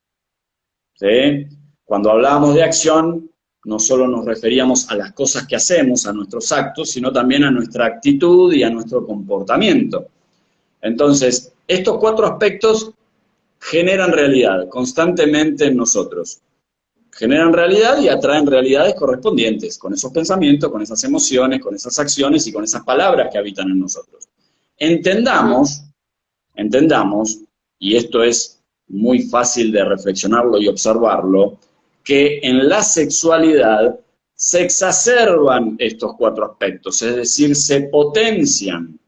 ¿Sí? Cuando hablábamos de acción, no solo nos referíamos a las cosas que hacemos, a nuestros actos, sino también a nuestra actitud y a nuestro comportamiento. Entonces, estos cuatro aspectos generan realidad constantemente en nosotros. Generan realidad y atraen realidades correspondientes, con esos pensamientos, con esas emociones, con esas acciones y con esas palabras que habitan en nosotros. Ujú, Entendamos, entendamos, y esto es muy fácil de reflexionarlo y observarlo, que en la sexualidad se exacerban estos cuatro aspectos, es decir, se potencian.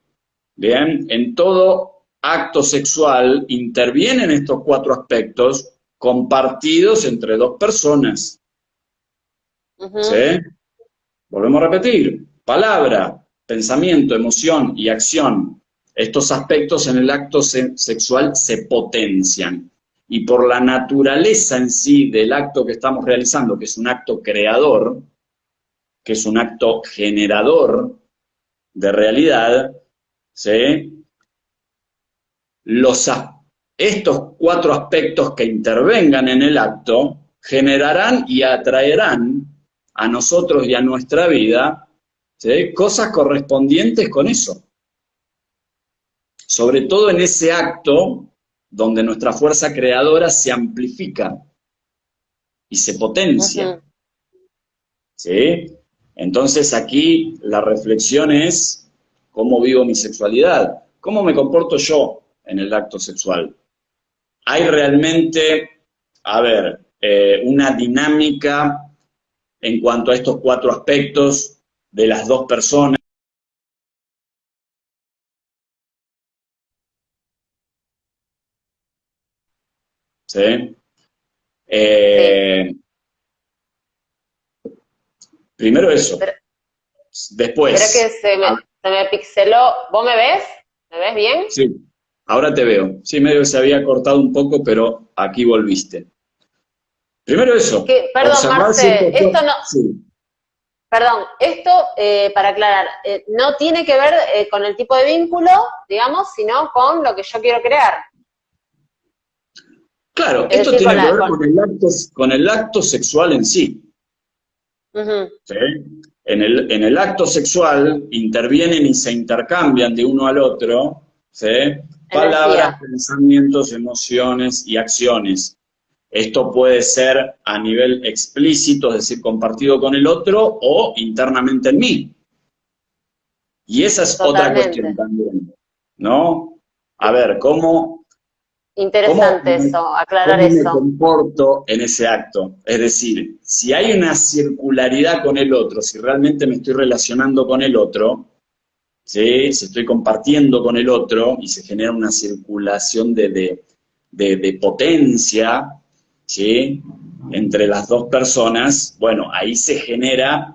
Bien, en todo acto sexual intervienen estos cuatro aspectos compartidos entre dos personas. ¿Sí? ujú, Volvemos a repetir. Palabra, pensamiento, emoción y acción. Estos aspectos en el acto sexual se potencian. Y por la naturaleza en sí del acto que estamos realizando, que es un acto creador, que es un acto generador de realidad, ¿sí? Los, estos cuatro aspectos que intervengan en el acto generarán y atraerán a nosotros y a nuestra vida, ¿sí? Cosas correspondientes con eso. Sobre todo en ese acto donde nuestra fuerza creadora se amplifica y se potencia. ujú. ¿Sí? Entonces aquí la reflexión es cómo vivo mi sexualidad, cómo me comporto yo en el acto sexual. Hay realmente, a ver, una dinámica en cuanto a estos cuatro aspectos de las dos personas, ¿sí? Sí. Eh, Primero eso. Espera Después, que se me pixeló. ¿Vos me ves? ¿Me ves bien? sí, ahora te veo. Sí, medio que se había cortado un poco, pero aquí volviste. Primero eso, Perdón, observar ciertas Marce, esto cosas. no, Sí. perdón, esto para aclarar, no tiene que ver con el tipo de vínculo, digamos, sino con lo que yo quiero crear. Claro, Es esto decir, tiene que ver con el acto sexual en sí. Ujú, ¿Sí? En el acto sexual intervienen y se intercambian de uno al otro, ¿sí? Palabras, energía, pensamientos, emociones y acciones. Esto puede ser a nivel explícito, es decir, compartido con el otro, o internamente en mí. Y esa es otra cuestión totalmente. también, ¿no? A ver, Interesante eso, aclarar ¿cómo me eso. comporto en ese acto? Es decir, si hay una circularidad con el otro, si realmente me estoy relacionando con el otro, ¿sí? Si estoy compartiendo con el otro y se genera una circulación de potencia, ¿sí? Entre las dos personas, bueno, ahí se genera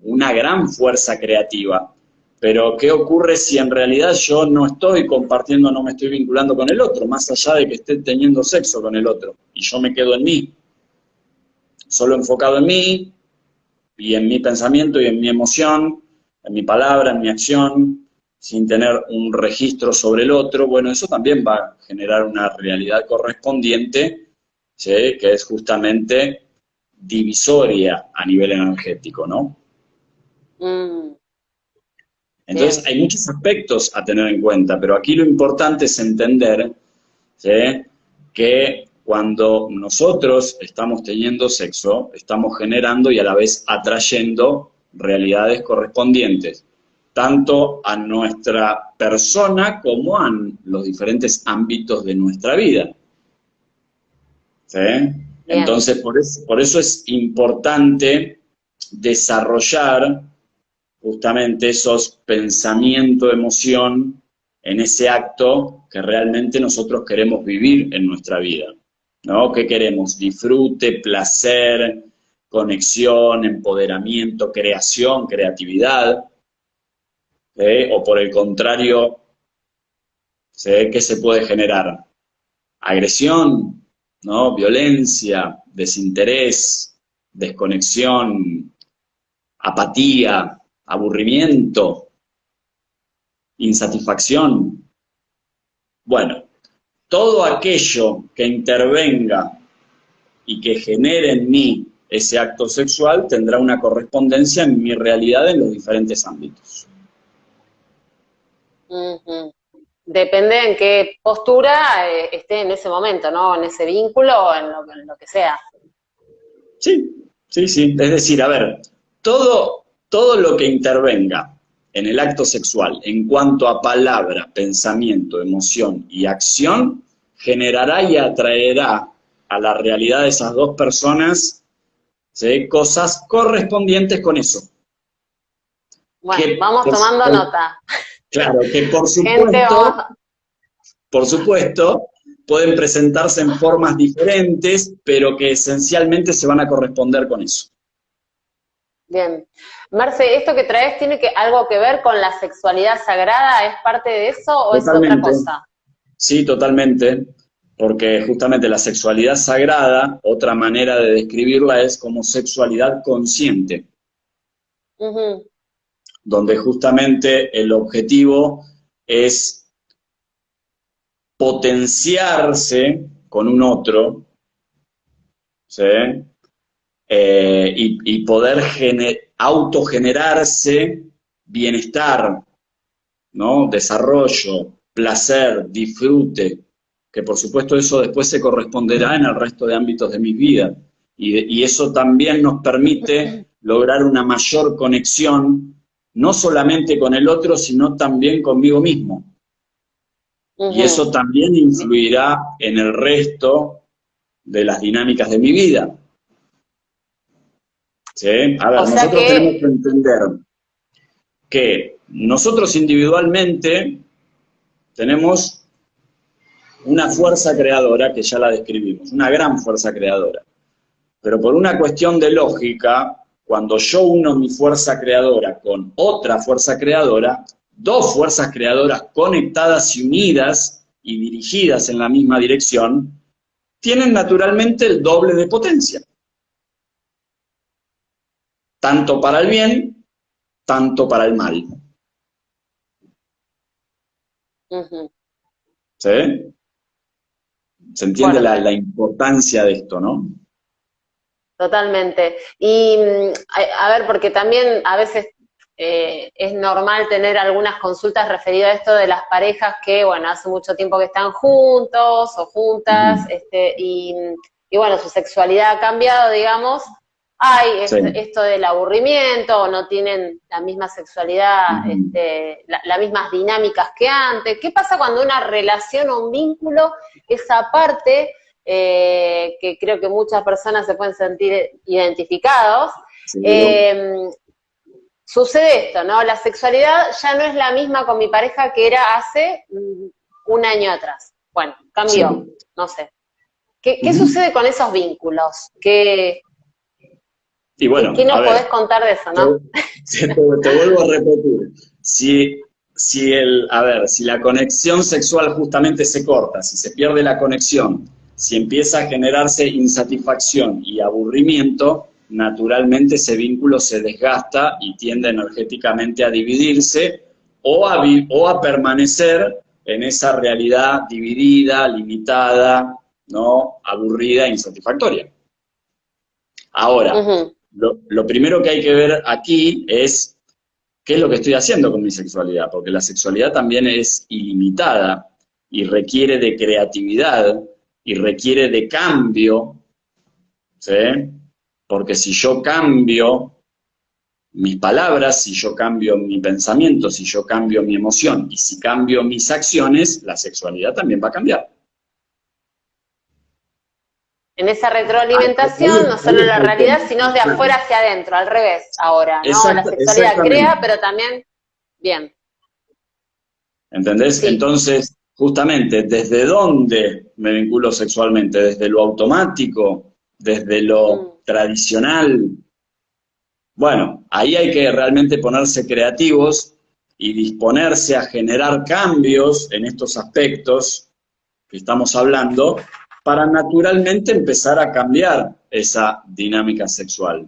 una gran fuerza creativa. Pero, ¿qué ocurre si en realidad yo no estoy compartiendo, no me estoy vinculando con el otro, más allá de que esté teniendo sexo con el otro, y yo me quedo en mí, solo enfocado en mí, y en mi pensamiento y en mi emoción, en mi palabra, en mi acción, sin tener un registro sobre el otro? Bueno, eso también va a generar una realidad correspondiente, ¿sí? Que es justamente divisoria a nivel energético, ¿no? Mm, Entonces, bien, hay muchos aspectos a tener en cuenta, pero aquí lo importante es entender, ¿sí? Que cuando nosotros estamos teniendo sexo, estamos generando y a la vez atrayendo realidades correspondientes, tanto a nuestra persona como a los diferentes ámbitos de nuestra vida, ¿sí? bien. Entonces, por eso es importante desarrollar justamente esos pensamientos, emoción, en ese acto que realmente nosotros queremos vivir en nuestra vida, ¿no? ¿Qué queremos? Disfrute, placer, conexión, empoderamiento, creación, creatividad, ¿sí? O por el contrario, ¿sí? ¿Qué se puede generar? Agresión, ¿no? Violencia, desinterés, desconexión, apatía, aburrimiento, insatisfacción. Bueno, todo aquello que intervenga y que genere en mí ese acto sexual tendrá una correspondencia en mi realidad en los diferentes ámbitos. Ujú. Depende en qué postura esté en ese momento, ¿no? En ese vínculo o en lo que sea. Sí, sí, sí. Es decir, a ver, todo lo que intervenga en el acto sexual en cuanto a palabra, pensamiento, emoción y acción, generará y atraerá a la realidad de esas dos personas, ¿sí? Cosas correspondientes con eso. Bueno, Que, vamos tomando nota. claro, que Gente, vamos. por supuesto, pueden presentarse en formas diferentes, pero que esencialmente se van a corresponder con eso. Bien. Marce, ¿esto que traes tiene algo que ver con la sexualidad sagrada? ¿Es parte de eso o es otra Totalmente, cosa? sí, totalmente, porque justamente la sexualidad sagrada, otra manera de describirla es como sexualidad consciente, Ujú, donde justamente el objetivo es potenciarse con un otro, ¿sí? Y poder autogenerarse bienestar, ¿no? Desarrollo, placer, disfrute, que por supuesto eso después se corresponderá en el resto de ámbitos de mi vida. Y eso también nos permite lograr una mayor conexión, no solamente con el otro, sino también conmigo mismo. Y ujú. eso también influirá en el resto de las dinámicas de mi vida. ¿Sí? A O ver, sea nosotros tenemos que que, entender que nosotros individualmente tenemos una fuerza creadora, que ya la describimos, una gran fuerza creadora. Pero por una cuestión de lógica, cuando yo uno mi fuerza creadora con otra fuerza creadora, dos fuerzas creadoras conectadas y unidas y dirigidas en la misma dirección, tienen naturalmente el doble de potencia. Tanto para el bien, tanto para el mal. ¿Sí? ¿Se entiende Fuerte. la importancia de esto, no? Totalmente. Y a ver, porque también a veces es normal tener algunas consultas referidas a esto de las parejas que, bueno, hace mucho tiempo que están juntos o juntas, y bueno, su sexualidad ha cambiado, digamos. Hay Sí. esto del aburrimiento, o no tienen la misma sexualidad, las mismas dinámicas que antes. ¿Qué pasa cuando una relación o un vínculo, esa parte, que creo que muchas personas se pueden sentir identificados, sucede esto, ¿no? La sexualidad ya no es la misma con mi pareja que era hace un año atrás. Bueno, cambió, no sé. ¿Qué sucede con esos vínculos? Y bueno, ¿Qué nos podés contar de eso, no? Te vuelvo a repetir. Si la conexión sexual justamente se corta, si se pierde la conexión, si empieza a generarse insatisfacción y aburrimiento, naturalmente ese vínculo se desgasta y tiende energéticamente a dividirse o a permanecer en esa realidad dividida, limitada, ¿no? Aburrida e insatisfactoria. Ahora, lo primero que hay que ver aquí es qué es lo que estoy haciendo con mi sexualidad, porque la sexualidad también es ilimitada y requiere de creatividad y requiere de cambio, ¿sí? Porque si yo cambio mis palabras, si yo cambio mi pensamiento, si yo cambio mi emoción y si cambio mis acciones, la sexualidad también va a cambiar. En esa retroalimentación, no solo la realidad, sino de afuera hacia adentro, al revés, ahora, ¿no? La sexualidad crea, pero también, bien. ¿Entendés? Sí. Entonces, justamente, ¿desde dónde me vinculo sexualmente? ¿Desde lo automático? ¿Desde lo tradicional? Bueno, ahí hay que realmente ponerse creativos y disponerse a generar cambios en estos aspectos que estamos hablando, para naturalmente empezar a cambiar esa dinámica sexual.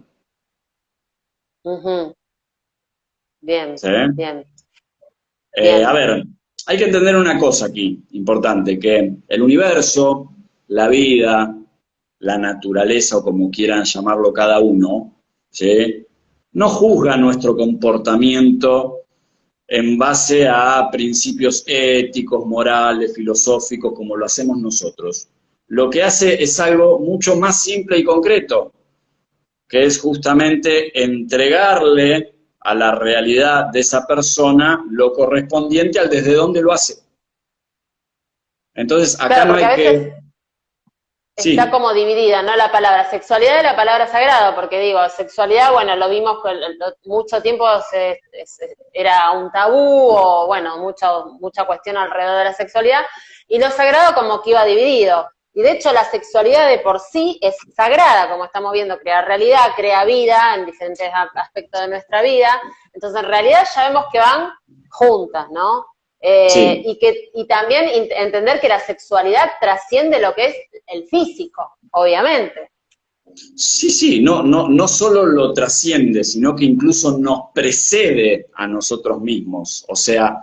Bien, ¿sí? Bien. A ver, hay que entender una cosa aquí, importante, que el universo, la vida, la naturaleza, o como quieran llamarlo cada uno, ¿sí? No juzga nuestro comportamiento en base a principios éticos, morales, filosóficos, como lo hacemos nosotros. Lo que hace es algo mucho más simple y concreto, que es justamente entregarle a la realidad de esa persona lo correspondiente al desde dónde lo hace. Entonces, acá claro, no hay que... Está como dividida, ¿no? La palabra sexualidad y la palabra sagrado, porque digo, sexualidad, bueno, lo vimos mucho tiempo, era un tabú, o bueno, mucha cuestión alrededor de la sexualidad, y lo sagrado como que iba dividido. Y de hecho la sexualidad de por sí es sagrada, como estamos viendo, crea realidad, crea vida en diferentes aspectos de nuestra vida. Entonces en realidad ya vemos que van juntas, ¿no? Y también entender que la sexualidad trasciende lo que es el físico, obviamente. Sí, no solo lo trasciende, sino que incluso nos precede a nosotros mismos. O sea,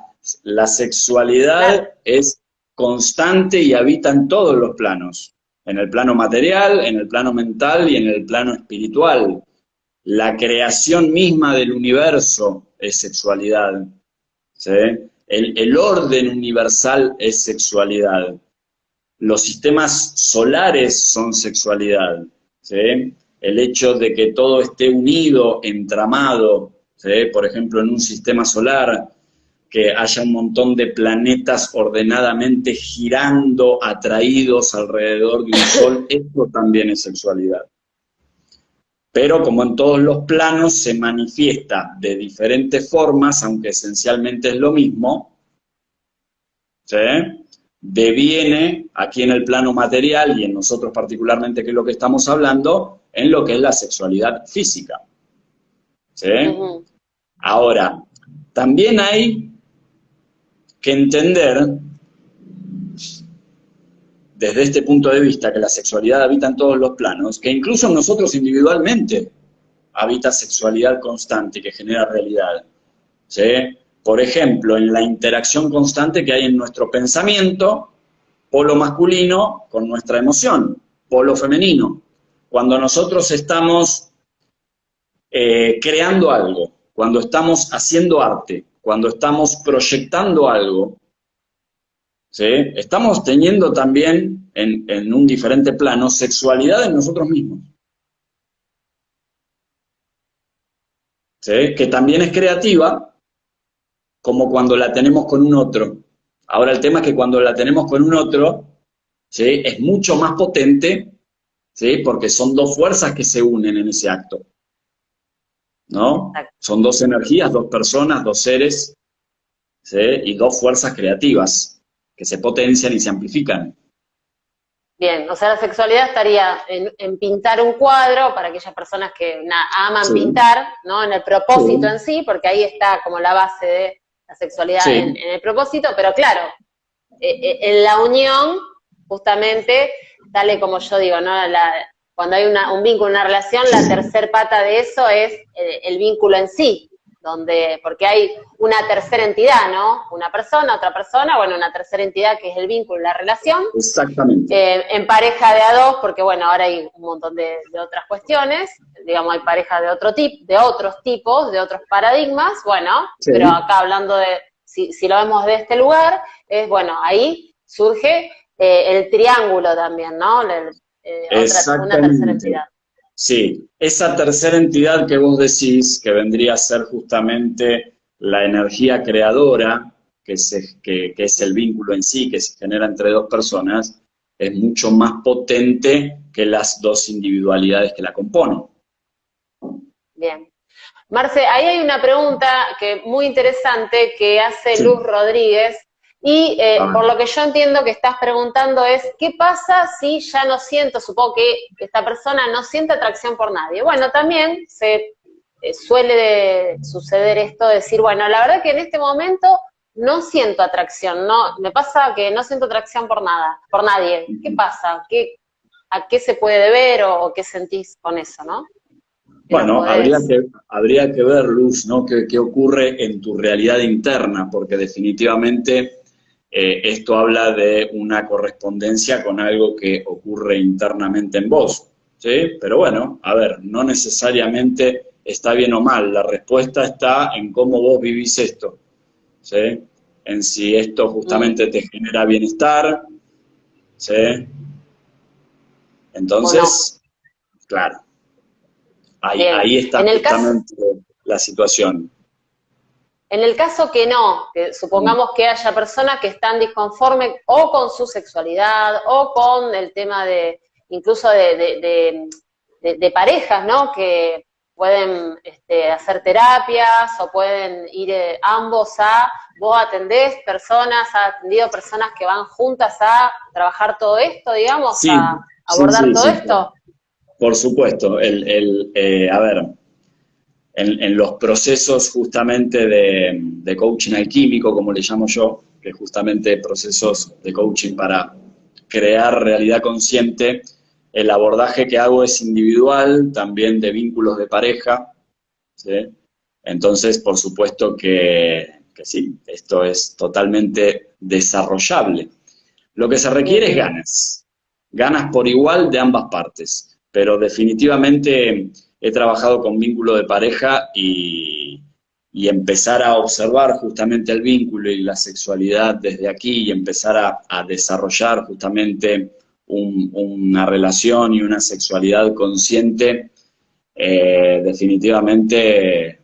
la sexualidad es constante y habita en todos los planos, en el plano material, en el plano mental y en el plano espiritual. La creación misma del universo es sexualidad, ¿sí? El orden universal es sexualidad. Los sistemas solares son sexualidad, ¿sí? El hecho de que todo esté unido, entramado, ¿sí? Por ejemplo, en un sistema solar, que haya un montón de planetas ordenadamente girando, atraídos alrededor de un sol, esto también es sexualidad. Pero como en todos los planos se manifiesta de diferentes formas, aunque esencialmente es lo mismo, ¿sí? Deviene aquí en el plano material y en nosotros particularmente, que es lo que estamos hablando, en lo que es la sexualidad física. ¿sí? Ujú. Ahora, también hay que entender, desde este punto de vista, que la sexualidad habita en todos los planos, que incluso nosotros individualmente habita sexualidad constante que genera realidad, ¿sí? Por ejemplo, en la interacción constante que hay en nuestro pensamiento, polo masculino con nuestra emoción, polo femenino. Cuando nosotros estamos creando algo, cuando estamos haciendo arte, cuando estamos proyectando algo, ¿sí? Estamos teniendo también en un diferente plano sexualidad en nosotros mismos, ¿sí? Que también es creativa, como cuando la tenemos con un otro. Ahora el tema es que cuando la tenemos con un otro, ¿sí? Es mucho más potente, ¿sí? Porque son dos fuerzas que se unen en ese acto, ¿no? Exacto. Son dos energías, dos personas, dos seres, ¿sí? Y dos fuerzas creativas que se potencian y se amplifican. Bien, o sea, la sexualidad estaría en pintar un cuadro para aquellas personas que aman Sí, pintar, ¿no? En el propósito sí, en sí, porque ahí está como la base de la sexualidad sí, en el propósito, pero claro, en la unión, justamente, tal y como yo digo, ¿no? Cuando hay un vínculo, una relación, la tercer pata de eso es el vínculo en sí, porque hay una tercera entidad, ¿no? Una persona, otra persona, bueno, una tercera entidad que es el vínculo, la relación, exactamente. en pareja de a dos, porque bueno, ahora hay un montón de otras cuestiones, digamos, hay pareja de otro tipo, de otros tipos, de otros paradigmas, bueno, Sí, pero acá hablando de, si lo vemos de este lugar, es bueno, ahí surge el triángulo también, ¿no? Una tercera exactamente. entidad. Sí, esa tercera entidad que vos decís, que vendría a ser justamente la energía creadora, que es el vínculo en sí, que se genera entre dos personas, es mucho más potente que las dos individualidades que la componen. Bien. Marce, ahí hay una pregunta que muy interesante que hace Luz Sí, Rodríguez y a ver. por lo que yo entiendo que estás preguntando es, ¿qué pasa si ya no siento, supongo que esta persona no siente atracción por nadie? Bueno, también se suele suceder esto de decir, bueno, la verdad que en este momento no siento atracción, no, me pasa que no siento atracción por nada, por nadie. ¿Qué pasa? ¿A qué se puede deber o qué sentís con eso, no? Si nos Bueno, podés. habría que ver, Luz, ¿no? ¿Qué ocurre en tu realidad interna? Porque definitivamente esto habla de una correspondencia con algo que ocurre internamente en vos, ¿sí? Pero bueno, a ver, no necesariamente está bien o mal, la respuesta está en cómo vos vivís esto, ¿sí? En si esto Mm, justamente te genera bienestar, ¿sí? o no. Entonces, claro, Bien. ahí está justamente la situación. En el caso que no, que supongamos que haya personas que están disconformes o con su sexualidad o con el tema de, incluso de parejas, ¿no? Que pueden hacer terapias o pueden ir ambos vos atendés personas, has atendido personas que van juntas a trabajar todo esto, digamos, Sí, a sí, abordar sí, todo sí, esto. por supuesto. A ver, en los procesos justamente de coaching alquímico, como le llamo yo, que justamente procesos de coaching para crear realidad consciente, el abordaje que hago es individual, también de vínculos de pareja, ¿sí? Entonces, por supuesto que sí, esto es totalmente desarrollable. Lo que se requiere es Ujú. ganas, ganas por igual de ambas partes, pero definitivamente he trabajado con vínculo de pareja y empezar a observar justamente el vínculo y la sexualidad desde aquí y empezar a desarrollar justamente una relación y una sexualidad consciente, definitivamente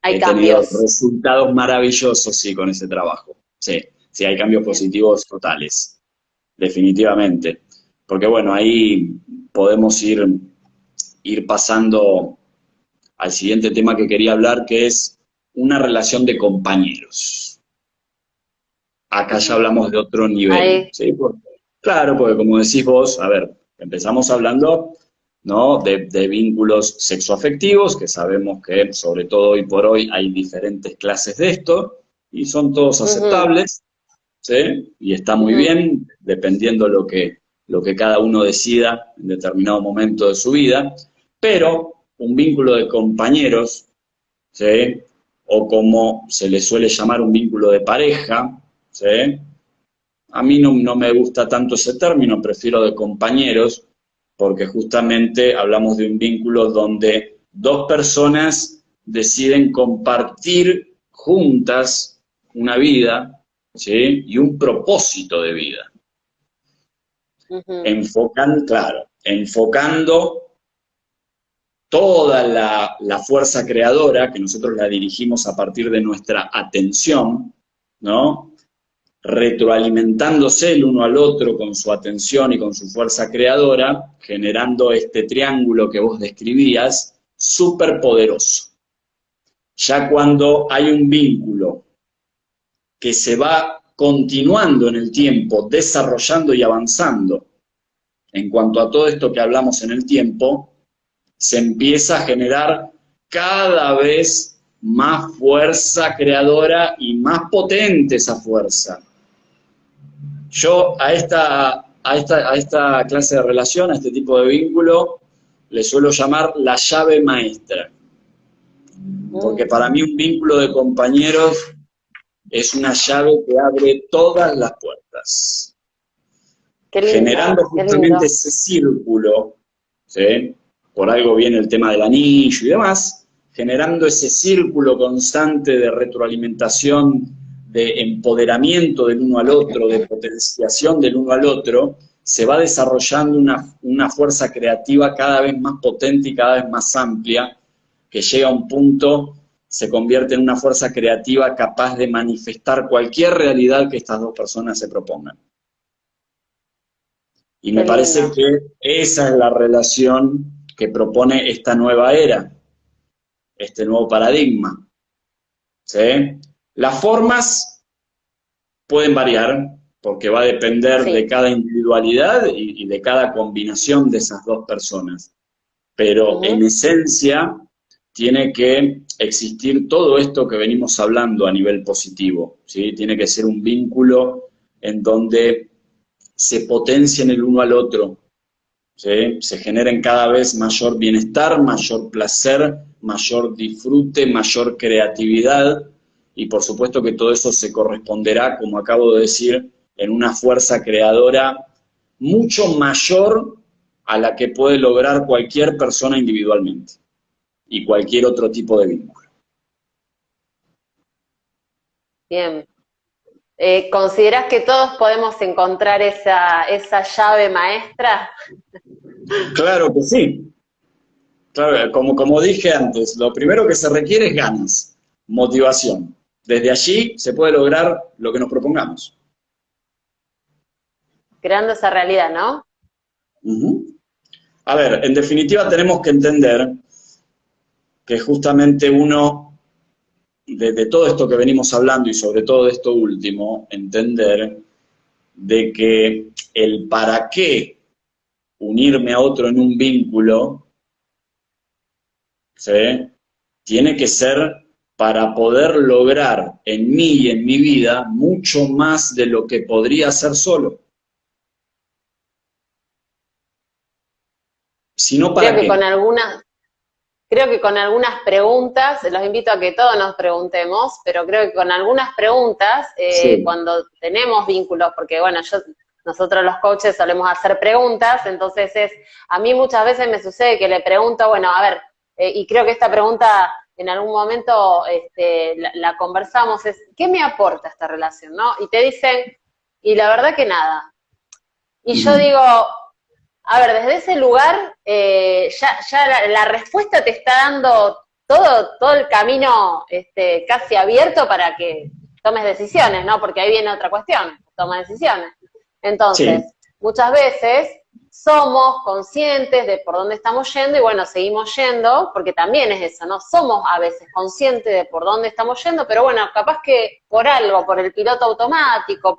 Hay he tenido cambios. resultados maravillosos, sí, con ese trabajo. Sí, sí, hay cambios Bien. positivos totales, definitivamente. Porque bueno, ahí podemos ir pasando al siguiente tema que quería hablar, que es una relación de compañeros. Acá ya Ujú. hablamos de otro nivel, Ahí, ¿sí? Claro, porque como decís vos, a ver, empezamos hablando ¿no? De vínculos sexoafectivos, que sabemos que sobre todo hoy por hoy hay diferentes clases de esto, y son todos aceptables, ¿sí? Y está muy bien, dependiendo lo que cada uno decida en determinado momento de su vida, pero un vínculo de compañeros, ¿sí? O como se le suele llamar un vínculo de pareja, ¿sí? A mí no me gusta tanto ese término, prefiero de compañeros, porque justamente hablamos de un vínculo donde dos personas deciden compartir juntas una vida, ¿sí? Y un propósito de vida. Enfocando toda la fuerza creadora, que nosotros la dirigimos a partir de nuestra atención, ¿no? Retroalimentándose el uno al otro con su atención y con su fuerza creadora, generando este triángulo que vos describías, súper poderoso. Ya cuando hay un vínculo que se va continuando en el tiempo, desarrollando y avanzando, en cuanto a todo esto que hablamos en el tiempo, se empieza a generar cada vez más fuerza creadora y más potente esa fuerza. Yo a esta clase de relación, a este tipo de vínculo, le suelo llamar la llave maestra. Porque para mí un vínculo de compañeros es una llave que abre todas las puertas. Qué lindo, generando justamente ese círculo, ¿sí? Por algo viene el tema del anillo y demás, generando ese círculo constante de retroalimentación, de empoderamiento del uno al otro, de potenciación del uno al otro, se va desarrollando una fuerza creativa cada vez más potente y cada vez más amplia, que llega a un punto, se convierte en una fuerza creativa capaz de manifestar cualquier realidad que estas dos personas se propongan. Y me parece que esa es la relación que propone esta nueva era, este nuevo paradigma, ¿sí? Las formas pueden variar, porque va a depender de cada individualidad y de cada combinación de esas dos personas. Pero en esencia tiene que existir todo esto que venimos hablando a nivel positivo, ¿sí? Tiene que ser un vínculo en donde se potencien el uno al otro, ¿sí? Se generen cada vez mayor bienestar, mayor placer, mayor disfrute, mayor creatividad, y por supuesto que todo eso se corresponderá, como acabo de decir, en una fuerza creadora mucho mayor a la que puede lograr cualquier persona individualmente y cualquier otro tipo de vínculo. Bien. ¿Considerás que todos podemos encontrar esa llave maestra? Claro que sí. Claro, como dije antes, lo primero que se requiere es ganas, motivación. Desde allí se puede lograr lo que nos propongamos. Creando esa realidad, ¿no? A ver, en definitiva tenemos que entender que justamente uno, de todo esto que venimos hablando y sobre todo de esto último, entender de que el para qué unirme a otro en un vínculo, ¿sí? Tiene que ser para poder lograr en mí y en mi vida mucho más de lo que podría hacer solo. Si no, ¿para qué? Creo que con algunas preguntas, los invito a que todos nos preguntemos, pero creo que con algunas preguntas, sí. Cuando tenemos vínculos, porque bueno, nosotros los coaches solemos hacer preguntas, entonces a mí muchas veces me sucede que le pregunto, bueno, a ver, y creo que esta pregunta en algún momento la conversamos, es, ¿qué me aporta esta relación, no? Y te dicen, y la verdad que nada. Y yo digo, a ver, desde ese lugar, ya la respuesta te está dando todo el camino casi abierto para que tomes decisiones, ¿no? Porque ahí viene otra cuestión, toma decisiones. Entonces, muchas veces somos conscientes de por dónde estamos yendo y bueno, seguimos yendo, porque también es eso, ¿no? Somos a veces conscientes de por dónde estamos yendo, pero bueno, capaz que por algo, por el piloto automático,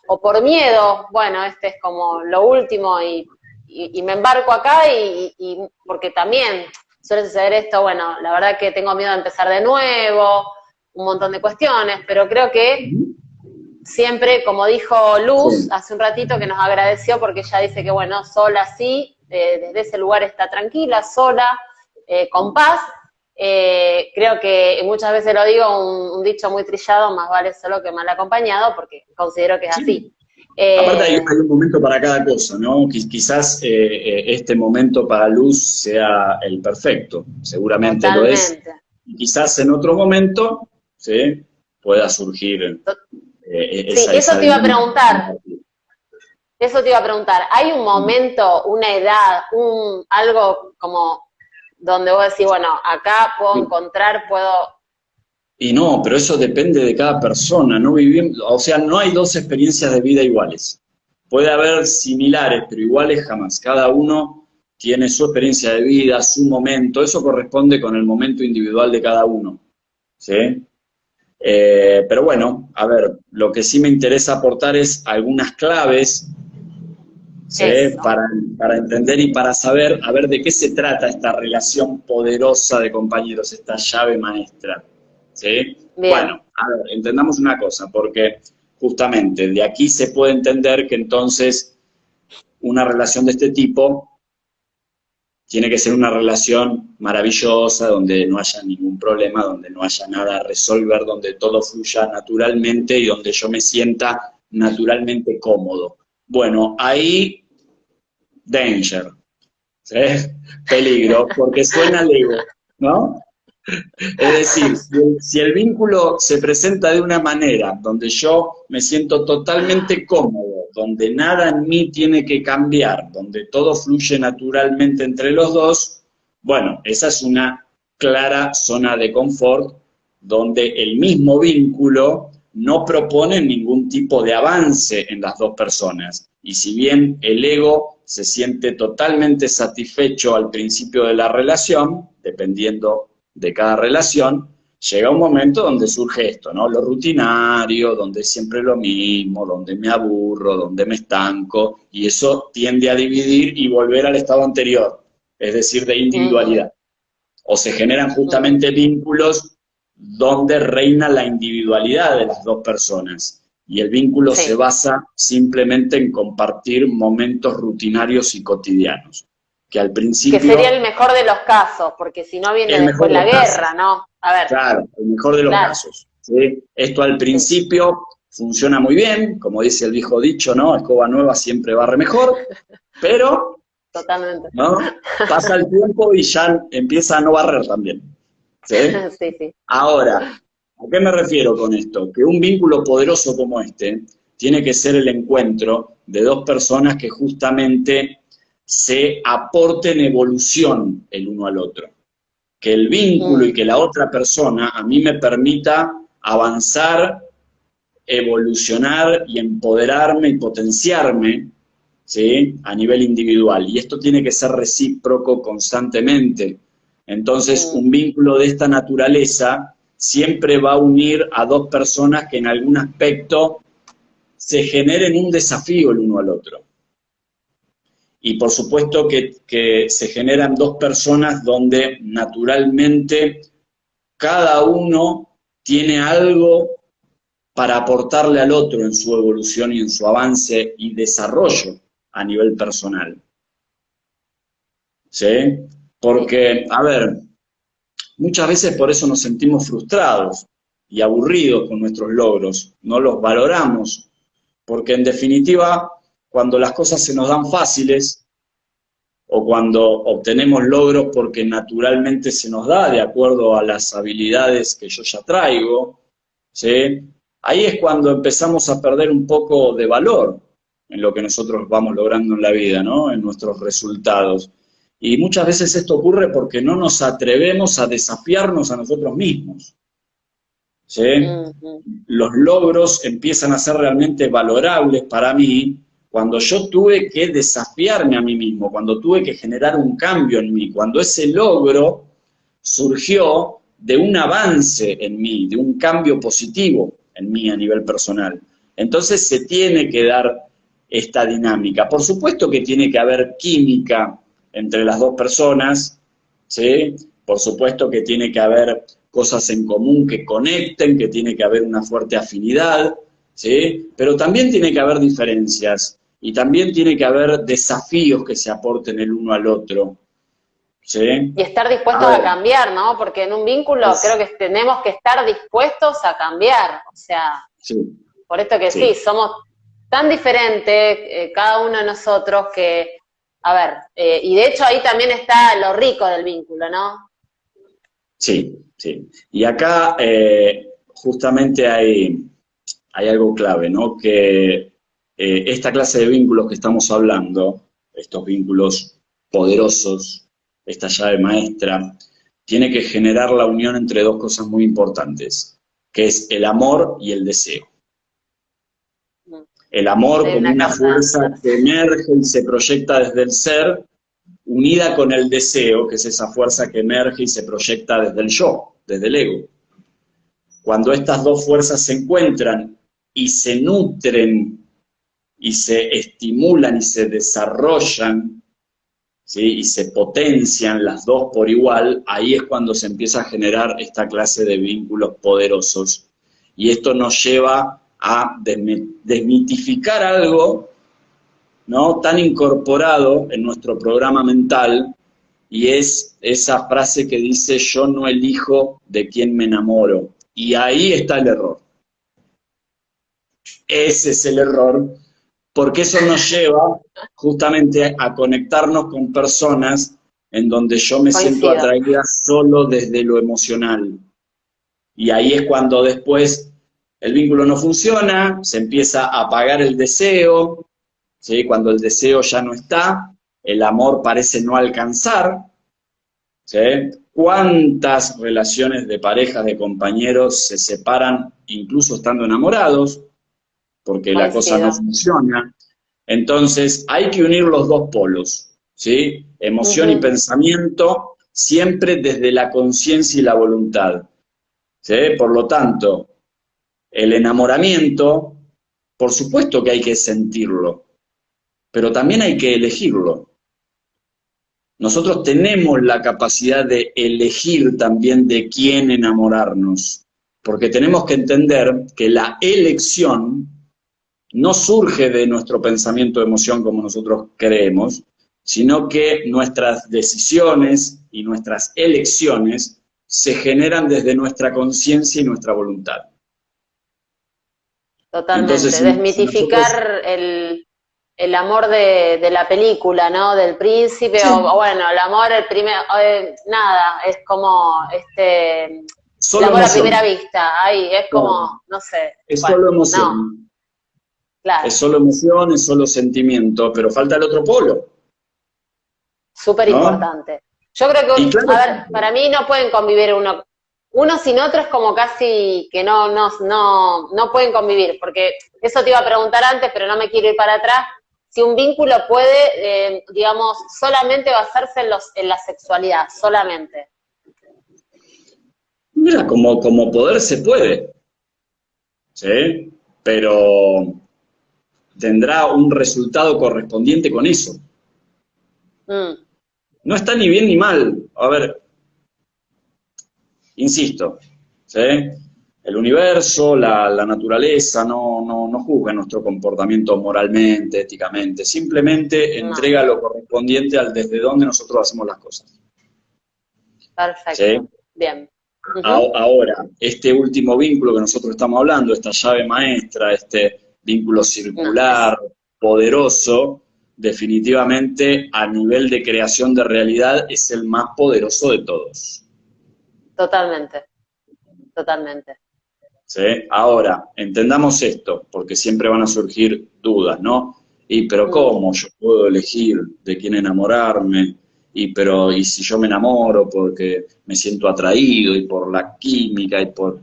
o por miedo, bueno, es como lo último y y me embarco acá y porque también suele suceder esto, bueno, la verdad que tengo miedo de empezar de nuevo, un montón de cuestiones, pero creo que siempre, como dijo Luz Sí. hace un ratito, que nos agradeció porque ella dice que, bueno, sola sí, desde ese lugar está tranquila, sola, con paz. Creo que muchas veces lo digo, un dicho muy trillado, más vale solo que mal acompañado, porque considero que es Sí. así. Aparte hay un momento para cada cosa, ¿no? Quizás este momento para Luz sea el perfecto, seguramente lo es. Totalmente. Y quizás en otro momento, ¿sí? Pueda surgir Sí, eso esa te iba a dinámica preguntar. compartida. Eso te iba a preguntar. ¿Hay un momento, una edad, algo como donde vos decís, bueno, acá puedo encontrar, puedo... Y no, pero eso depende de cada persona, no vivimos, o sea, no hay dos experiencias de vida iguales. Puede haber similares, pero iguales jamás. Cada uno tiene su experiencia de vida, su momento, eso corresponde con el momento individual de cada uno, ¿sí? Pero bueno, a ver, lo que sí me interesa aportar es algunas claves, ¿sí? Eso. Para entender y para saber, a ver, de qué se trata esta relación poderosa de compañeros, esta llave maestra, ¿sí? Bien. Bueno, a ver, entendamos una cosa, porque justamente de aquí se puede entender que entonces una relación de este tipo tiene que ser una relación maravillosa, donde no haya ningún problema, donde no haya nada a resolver, donde todo fluya naturalmente y donde yo me sienta naturalmente cómodo. Bueno, ahí, danger, ¿sí? Peligro, porque suena al ego, ¿no? Es decir, si el vínculo se presenta de una manera donde yo me siento totalmente cómodo, donde nada en mí tiene que cambiar, donde todo fluye naturalmente entre los dos, bueno, esa es una clara zona de confort donde el mismo vínculo no propone ningún tipo de avance en las dos personas. Y si bien el ego se siente totalmente satisfecho al principio de la relación, dependiendo de cada relación, llega un momento donde surge esto, ¿no? Lo rutinario, donde es siempre lo mismo, donde me aburro, donde me estanco, y eso tiende a dividir y volver al estado anterior, es decir, de Ujú, individualidad. O se generan ujú. justamente vínculos donde reina la individualidad de las dos personas. Y el vínculo se Sí. basa simplemente en compartir momentos rutinarios y cotidianos. Que al Que sería principio, el mejor de los casos, porque si no viene el mejor después de la los guerra, casos. ¿no? A ver, Claro, el mejor de los claro, casos. ¿Sí? Esto al sí, principio funciona muy bien, como dice el viejo dicho, ¿no? Escoba nueva siempre barre mejor, pero, totalmente. ¿no? Pasa el tiempo y ya empieza a no barrer también. ¿Sí? Sí, sí. Ahora, ¿a qué me refiero con esto? Que un vínculo poderoso como este tiene que ser el encuentro de dos personas que justamente se aporten evolución el uno al otro. Que el vínculo y Mm, que la otra persona a mí me permita avanzar, evolucionar y empoderarme y potenciarme, ¿sí? A nivel individual. Y esto tiene que ser recíproco constantemente. Entonces, mm. un vínculo de esta naturaleza siempre va a unir a dos personas que en algún aspecto se generen un desafío el uno al otro. Y por supuesto que se generan dos personas donde naturalmente cada uno tiene algo para aportarle al otro en su evolución y en su avance y desarrollo a nivel personal. ¿Sí? Sí. Porque, a ver, muchas veces por eso nos sentimos frustrados y aburridos con nuestros logros, no los valoramos, porque en definitiva, cuando las cosas se nos dan fáciles o cuando obtenemos logros porque naturalmente se nos da de acuerdo a las habilidades que yo ya traigo, ¿sí? Ahí es cuando empezamos a perder un poco de valor en lo que nosotros vamos logrando en la vida, ¿no? En nuestros resultados. Y muchas veces esto ocurre porque no nos atrevemos a desafiarnos a nosotros mismos, ¿sí? Ujú. Los logros empiezan a ser realmente valorables para mí cuando yo tuve que desafiarme a mí mismo, cuando tuve que generar un cambio en mí, cuando ese logro surgió de un avance en mí, de un cambio positivo en mí a nivel personal. Entonces se tiene que dar esta dinámica. Por supuesto que tiene que haber química entre las dos personas, ¿sí? Por supuesto que tiene que haber cosas en común que conecten, que tiene que haber una fuerte afinidad, ¿sí? Pero también tiene que haber diferencias y también tiene que haber desafíos que se aporten el uno al otro, ¿sí? Y estar dispuestos a cambiar, ¿no? Porque en un vínculo creo que tenemos que estar dispuestos a cambiar, o sea, sí, por esto que sí, somos tan diferentes cada uno de nosotros que, a ver, y de hecho ahí también está lo rico del vínculo, ¿no? Sí, sí. Y acá justamente hay algo clave, ¿no? Que esta clase de vínculos que estamos hablando, estos vínculos poderosos, esta llave maestra, tiene que generar la unión entre dos cosas muy importantes, que es el amor y el deseo. El amor como una fuerza que emerge y se proyecta desde el ser, unida con el deseo, que es esa fuerza que emerge y se proyecta desde el yo, desde el ego. Cuando estas dos fuerzas se encuentran y se nutren y se estimulan y se desarrollan, ¿sí? Y se potencian las dos por igual, ahí es cuando se empieza a generar esta clase de vínculos poderosos. Y esto nos lleva a desmitificar algo, ¿no?, tan incorporado en nuestro programa mental, y es esa frase que dice: yo no elijo de quién me enamoro. Y ahí está el error. Ese es el error, porque eso nos lleva justamente a conectarnos con personas en donde yo me siento atraída solo desde lo emocional. Y ahí es cuando después el vínculo no funciona, se empieza a apagar el deseo, ¿sí? Cuando el deseo ya no está, el amor parece no alcanzar, ¿sí? ¿Cuántas relaciones de parejas, de compañeros se separan incluso estando enamorados? Porque la cosa no funciona. Entonces hay que unir los dos polos, ¿sí? Emoción y pensamiento, siempre desde la conciencia y la voluntad, ¿sí? Por lo tanto, el enamoramiento, por supuesto que hay que sentirlo, pero también hay que elegirlo. Nosotros tenemos la capacidad de elegir también de quién enamorarnos, porque tenemos que entender que la elección no surge de nuestro pensamiento de emoción como nosotros creemos, sino que nuestras decisiones y nuestras elecciones se generan desde nuestra conciencia y nuestra voluntad. Totalmente, entonces, desmitificar el amor de la película, ¿no? Del príncipe, o bueno, el amor, el primer, nada, es como solo el amor emoción. a primera vista, ahí es como, no sé. Es solo emoción. No. Claro. Es solo emoción, es solo sentimiento, pero falta el otro polo. Súper importante. Yo creo que, claro, a ver, para mí no pueden convivir uno sin otro, es como casi que no pueden convivir, porque eso te iba a preguntar antes, pero no me quiero ir para atrás, si un vínculo puede, digamos, solamente basarse en la sexualidad, solamente. Mira, como poder se puede, ¿sí? Pero tendrá un resultado correspondiente con eso. No está ni bien ni mal. A ver, insisto, ¿sí? El universo, la naturaleza no juzga nuestro comportamiento moralmente, éticamente, simplemente entrega lo correspondiente al desde donde nosotros hacemos las cosas. Perfecto, ¿sí? Bien. Ahora, este último vínculo que nosotros estamos hablando, esta llave maestra, este vínculo circular, poderoso, definitivamente a nivel de creación de realidad es el más poderoso de todos. Totalmente, totalmente. ¿Sí? Ahora, entendamos esto, porque siempre van a surgir dudas, ¿no? Pero ¿cómo yo puedo elegir de quién enamorarme? Y si yo me enamoro porque me siento atraído y por la química y por...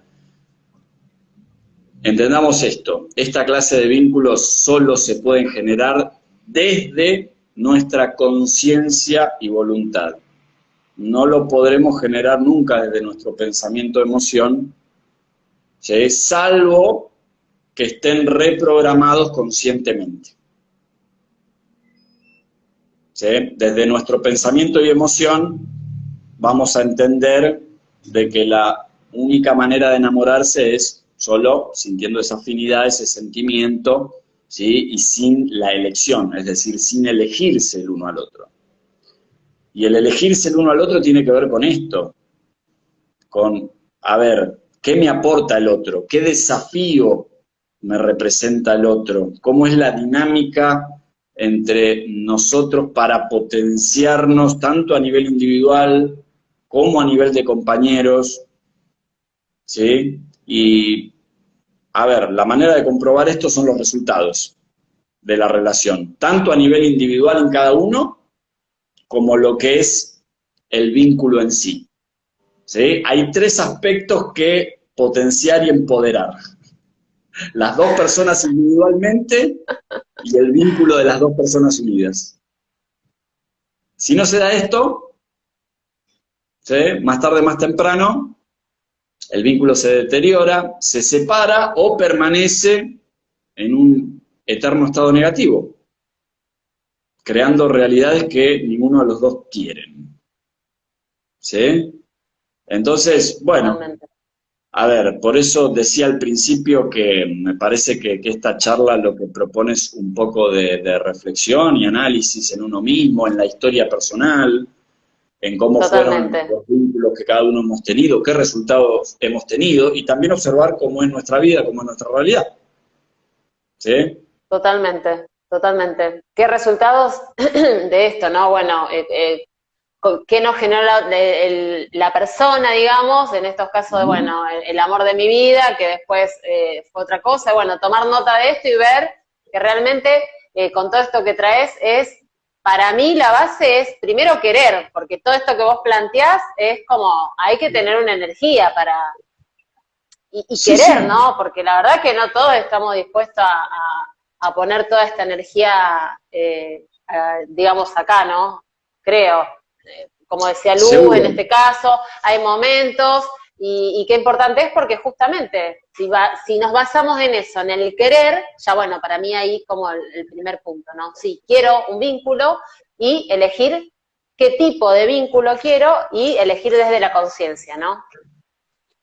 Entendamos esto, esta clase de vínculos solo se pueden generar desde nuestra conciencia y voluntad. No lo podremos generar nunca desde nuestro pensamiento, emoción, ¿sí? Salvo que estén reprogramados conscientemente. ¿sí? Desde nuestro pensamiento y emoción vamos a entender de que la única manera de enamorarse es solo sintiendo esa afinidad, ese sentimiento, ¿sí? Y sin la elección, es decir, sin elegirse el uno al otro. Y el elegirse el uno al otro tiene que ver con esto, con, a ver, ¿qué me aporta el otro? ¿Qué desafío me representa el otro? ¿Cómo es la dinámica entre nosotros para potenciarnos tanto a nivel individual como a nivel de compañeros? ¿Sí? Y, a ver, la manera de comprobar esto son los resultados de la relación, tanto a nivel individual en cada uno, como lo que es el vínculo en sí. ¿Sí? Hay tres aspectos que potenciar y empoderar. Las dos personas individualmente y el vínculo de las dos personas unidas. Si no se da esto, ¿sí? Más tarde, más temprano, el vínculo se deteriora, se separa o permanece en un eterno estado negativo, creando realidades que ninguno de los dos quieren. ¿Sí? Entonces, bueno, Totalmente. a ver, por eso decía al principio que me parece que esta charla lo que propone es un poco de reflexión y análisis en uno mismo, en la historia personal, en cómo fueron Totalmente. los vínculos que cada uno hemos tenido, qué resultados hemos tenido, y también observar cómo es nuestra vida, cómo es nuestra realidad. ¿Sí? Totalmente, totalmente. ¿Qué resultados de esto, no? Bueno, ¿qué nos generó la persona, digamos, en estos casos de, Ujú. bueno, el amor de mi vida, que después fue otra cosa? Bueno, tomar nota de esto y ver que realmente con todo esto que traes es, para mí la base es primero querer, porque todo esto que vos planteás es como, hay que tener una energía para, y Sí, querer, sí, ¿no? Porque la verdad que no todos estamos dispuestos a poner toda esta energía, digamos, acá, ¿no? Creo. Como decía Luz, en seguro. este caso, hay momentos, y qué importante es porque justamente, si nos basamos en eso, en el querer, ya bueno, para mí ahí como el primer punto, ¿no? Sí, quiero un vínculo y elegir qué tipo de vínculo quiero y elegir desde la conciencia, ¿no?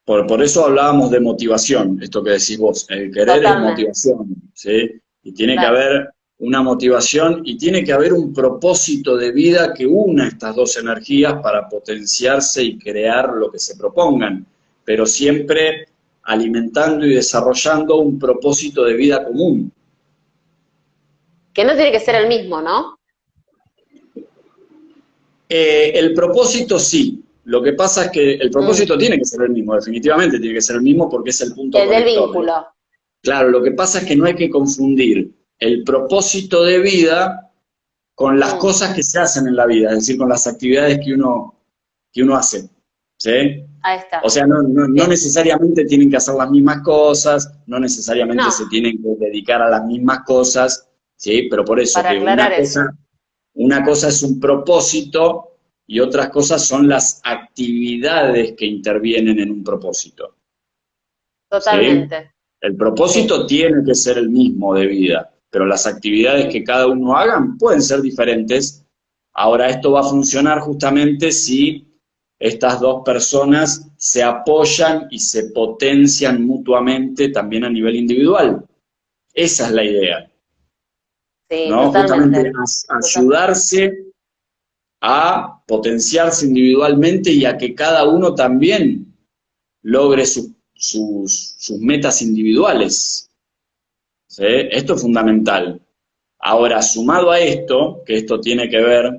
Por eso hablábamos de motivación, esto que decís vos. El querer es Totalmente, motivación, ¿sí? Y tiene que claro. haber una motivación y tiene que haber un propósito de vida que una estas dos energías para potenciarse y crear lo que se propongan, pero siempre alimentando y desarrollando un propósito de vida común. Que no tiene que ser el mismo, ¿no? El propósito sí. Lo que pasa es que el Mm, propósito tiene que ser el mismo, definitivamente tiene que ser el mismo porque es el punto el del conector. vínculo. Claro, lo que pasa es que no hay que confundir el propósito de vida con las Mm, cosas que se hacen en la vida, es decir, con las actividades que uno hace. ¿Sí? ahí O está. sea, no Bien. necesariamente tienen que hacer las mismas cosas, no necesariamente No, se tienen que dedicar a las mismas cosas, ¿sí? Pero por eso para que aclarar eso. una cosa es un propósito y otras cosas son las actividades que intervienen en un propósito. ¿Sí? Totalmente. El Sí, propósito tiene que ser el mismo de vida, pero las actividades mm, que cada uno hagan pueden ser diferentes. Ahora, esto va a funcionar justamente si estas dos personas se apoyan y se potencian mutuamente también a nivel individual. Esa es la idea, sí, ¿no? Justamente totalmente. Totalmente. ayudarse a potenciarse individualmente y a que cada uno también logre sus metas individuales. ¿Sí? Esto es fundamental. Ahora, sumado a esto, que esto tiene que ver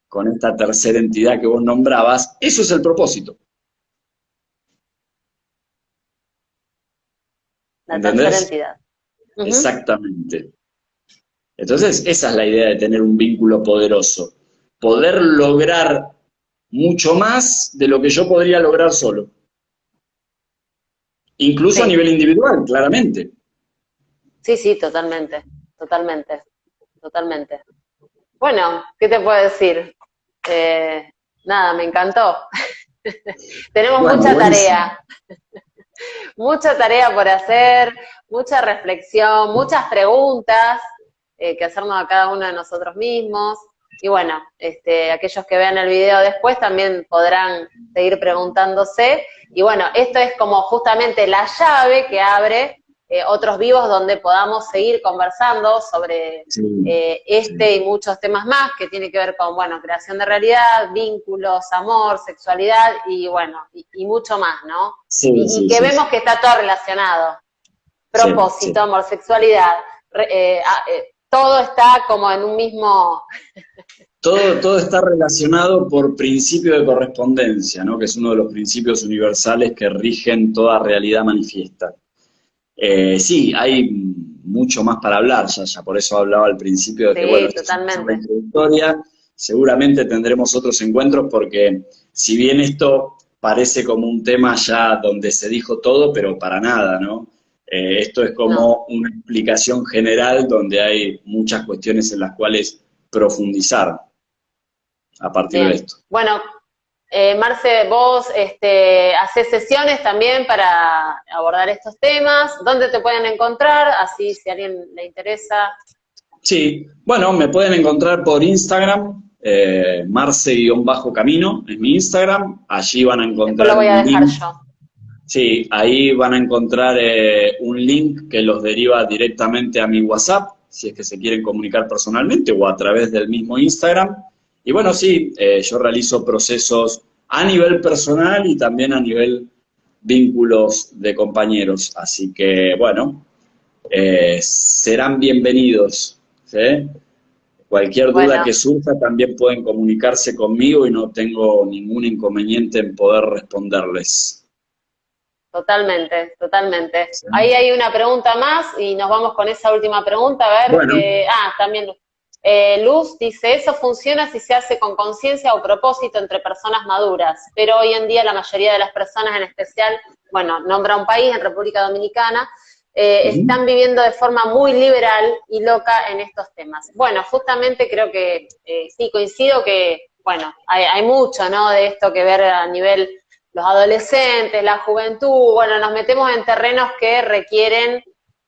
con esta tercera entidad que vos nombrabas, eso es el propósito. La tercera ¿Entendés? entidad. Ujú. Exactamente. Entonces, esa es la idea de tener un vínculo poderoso. Poder lograr mucho más de lo que yo podría lograr solo. Incluso a Sí, nivel individual, claramente. sí, sí, totalmente. Totalmente. Totalmente. Bueno, ¿qué te puedo decir? Eh, nada, me encantó. Tenemos Bueno, buenísimo. mucha tarea por hacer, mucha reflexión, muchas preguntas que hacernos a cada uno de nosotros mismos. Y bueno, aquellos que vean el video después también podrán seguir preguntándose. Y bueno, esto es como justamente la llave que abre otros vivos donde podamos seguir conversando sobre Sí, y muchos temas más que tiene que ver con, bueno, creación de realidad, vínculos, amor, sexualidad y bueno, y mucho más, ¿no? sí, Y sí, que sí, vemos que está todo relacionado. sí, Propósito, sí. amor, sexualidad, todo está como en un mismo... Todo está relacionado por principio de correspondencia, ¿no? Que es uno de los principios universales que rigen toda realidad manifiesta. Sí, hay mucho más para hablar, ya por eso hablaba al principio de que, bueno, Sí, esta es una charla totalmente. introductoria, seguramente tendremos otros encuentros porque si bien esto parece como un tema ya donde se dijo todo, pero para nada, ¿no? Esto es No, como una explicación general donde hay muchas cuestiones en las cuales profundizar a partir de bien. esto. Bueno, Marce, vos hacés sesiones también para abordar estos temas. ¿Dónde te pueden encontrar? Así, si a alguien le interesa. Sí, bueno, me pueden encontrar por Instagram, marce-camino es mi Instagram, allí van a Después lo encontrar voy a un dejar link, yo. sí, ahí van a encontrar un link que los deriva directamente a mi WhatsApp, si es que se quieren comunicar personalmente o a través del mismo Instagram. Y bueno, sí, yo realizo procesos a nivel personal y también a nivel vínculos de compañeros, así que bueno, serán bienvenidos, ¿sí? Cualquier duda Bueno, que surja también pueden comunicarse conmigo y no tengo ningún inconveniente en poder responderles. totalmente, totalmente. ¿Sí? Ahí hay una pregunta más y nos vamos con esa última pregunta. A ver, Bueno, también Luz dice, eso funciona si se hace con conciencia o propósito entre personas maduras, pero hoy en día la mayoría de las personas, en especial, bueno, nombra un país, en República Dominicana, están viviendo de forma muy liberal y loca en estos temas. Bueno, justamente creo que sí, coincido que, bueno, hay mucho, ¿no?, de esto que ver a nivel los adolescentes, la juventud, bueno, nos metemos en terrenos que requieren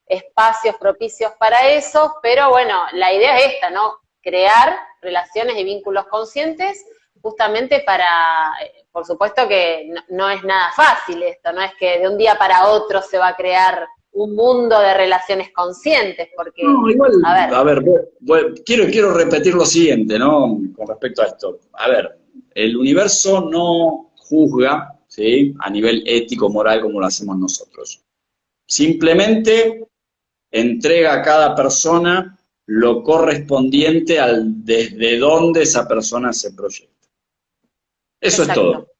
espacios propicios para eso, pero bueno, la idea es esta, ¿no? Crear relaciones y vínculos conscientes justamente para, por supuesto que no es nada fácil esto, no es que de un día para otro se va a crear un mundo de relaciones conscientes, porque, no, igual, a ver, a ver, quiero repetir lo siguiente, ¿no? Con respecto a esto. A ver, el universo no juzga, ¿sí? A nivel ético, moral, como lo hacemos nosotros. Simplemente entrega a cada persona lo correspondiente al desde dónde esa persona se proyecta. Eso es todo. exacto,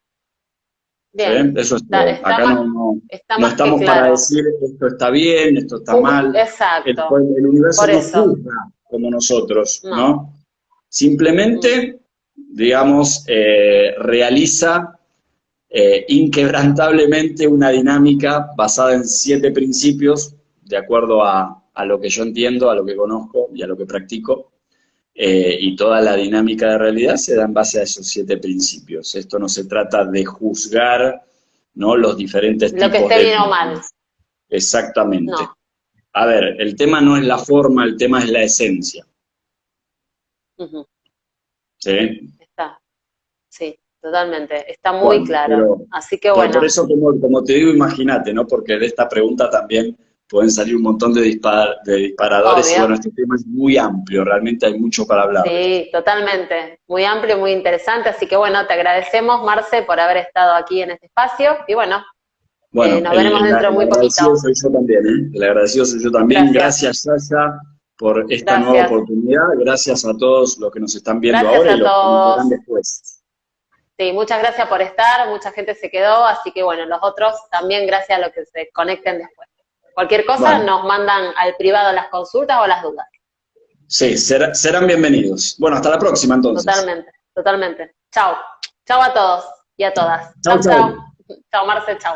¿Sí? bien, Eso es todo. está Acá más, está no más que estamos para claro. decir esto está bien, esto está mal. Exacto, El universo por no eso, juzga como nosotros, no. ¿no? Simplemente, digamos, realiza inquebrantablemente una dinámica basada en 7 principios, de acuerdo a lo que yo entiendo, a lo que conozco y a lo que practico. Y toda la dinámica de realidad se da en base a esos 7 principios. Esto no se trata de juzgar, ¿no?, los diferentes Lo que tipos esté de bien o mal, vínculos. Exactamente. no. A ver, el tema no es la forma, el tema es la esencia. Ujú, ¿Sí? está, sí, totalmente, está muy Bueno, claro. Así que por bueno, eso, como te digo, imagínate, ¿no? Porque de esta pregunta también pueden salir un montón de disparadores y obvio, bueno, este tema es muy amplio, realmente hay mucho para hablar de esto. sí, totalmente, muy amplio, muy interesante. Así que bueno, te agradecemos, Marce, por haber estado aquí en este espacio. Y bueno, Bueno, nos veremos dentro de el muy poquito. agradecido soy yo también, ¿eh? El agradecido soy yo también. Gracias, Gracias, Sasha, por esta nueva gracias, oportunidad. Gracias a todos los que nos están viendo gracias ahora y a los que nos todos. verán después. Sí, muchas gracias por estar, mucha gente se quedó, así que bueno, los otros también gracias a los que se conecten después. Cualquier cosa Bueno, nos mandan al privado las consultas o las dudas. sí, serán bienvenidos. Bueno, hasta la próxima entonces. Totalmente, totalmente. Chao. Chao a todos y a todas. Chau, Chao, chau. chao. Chao, Marce, chao.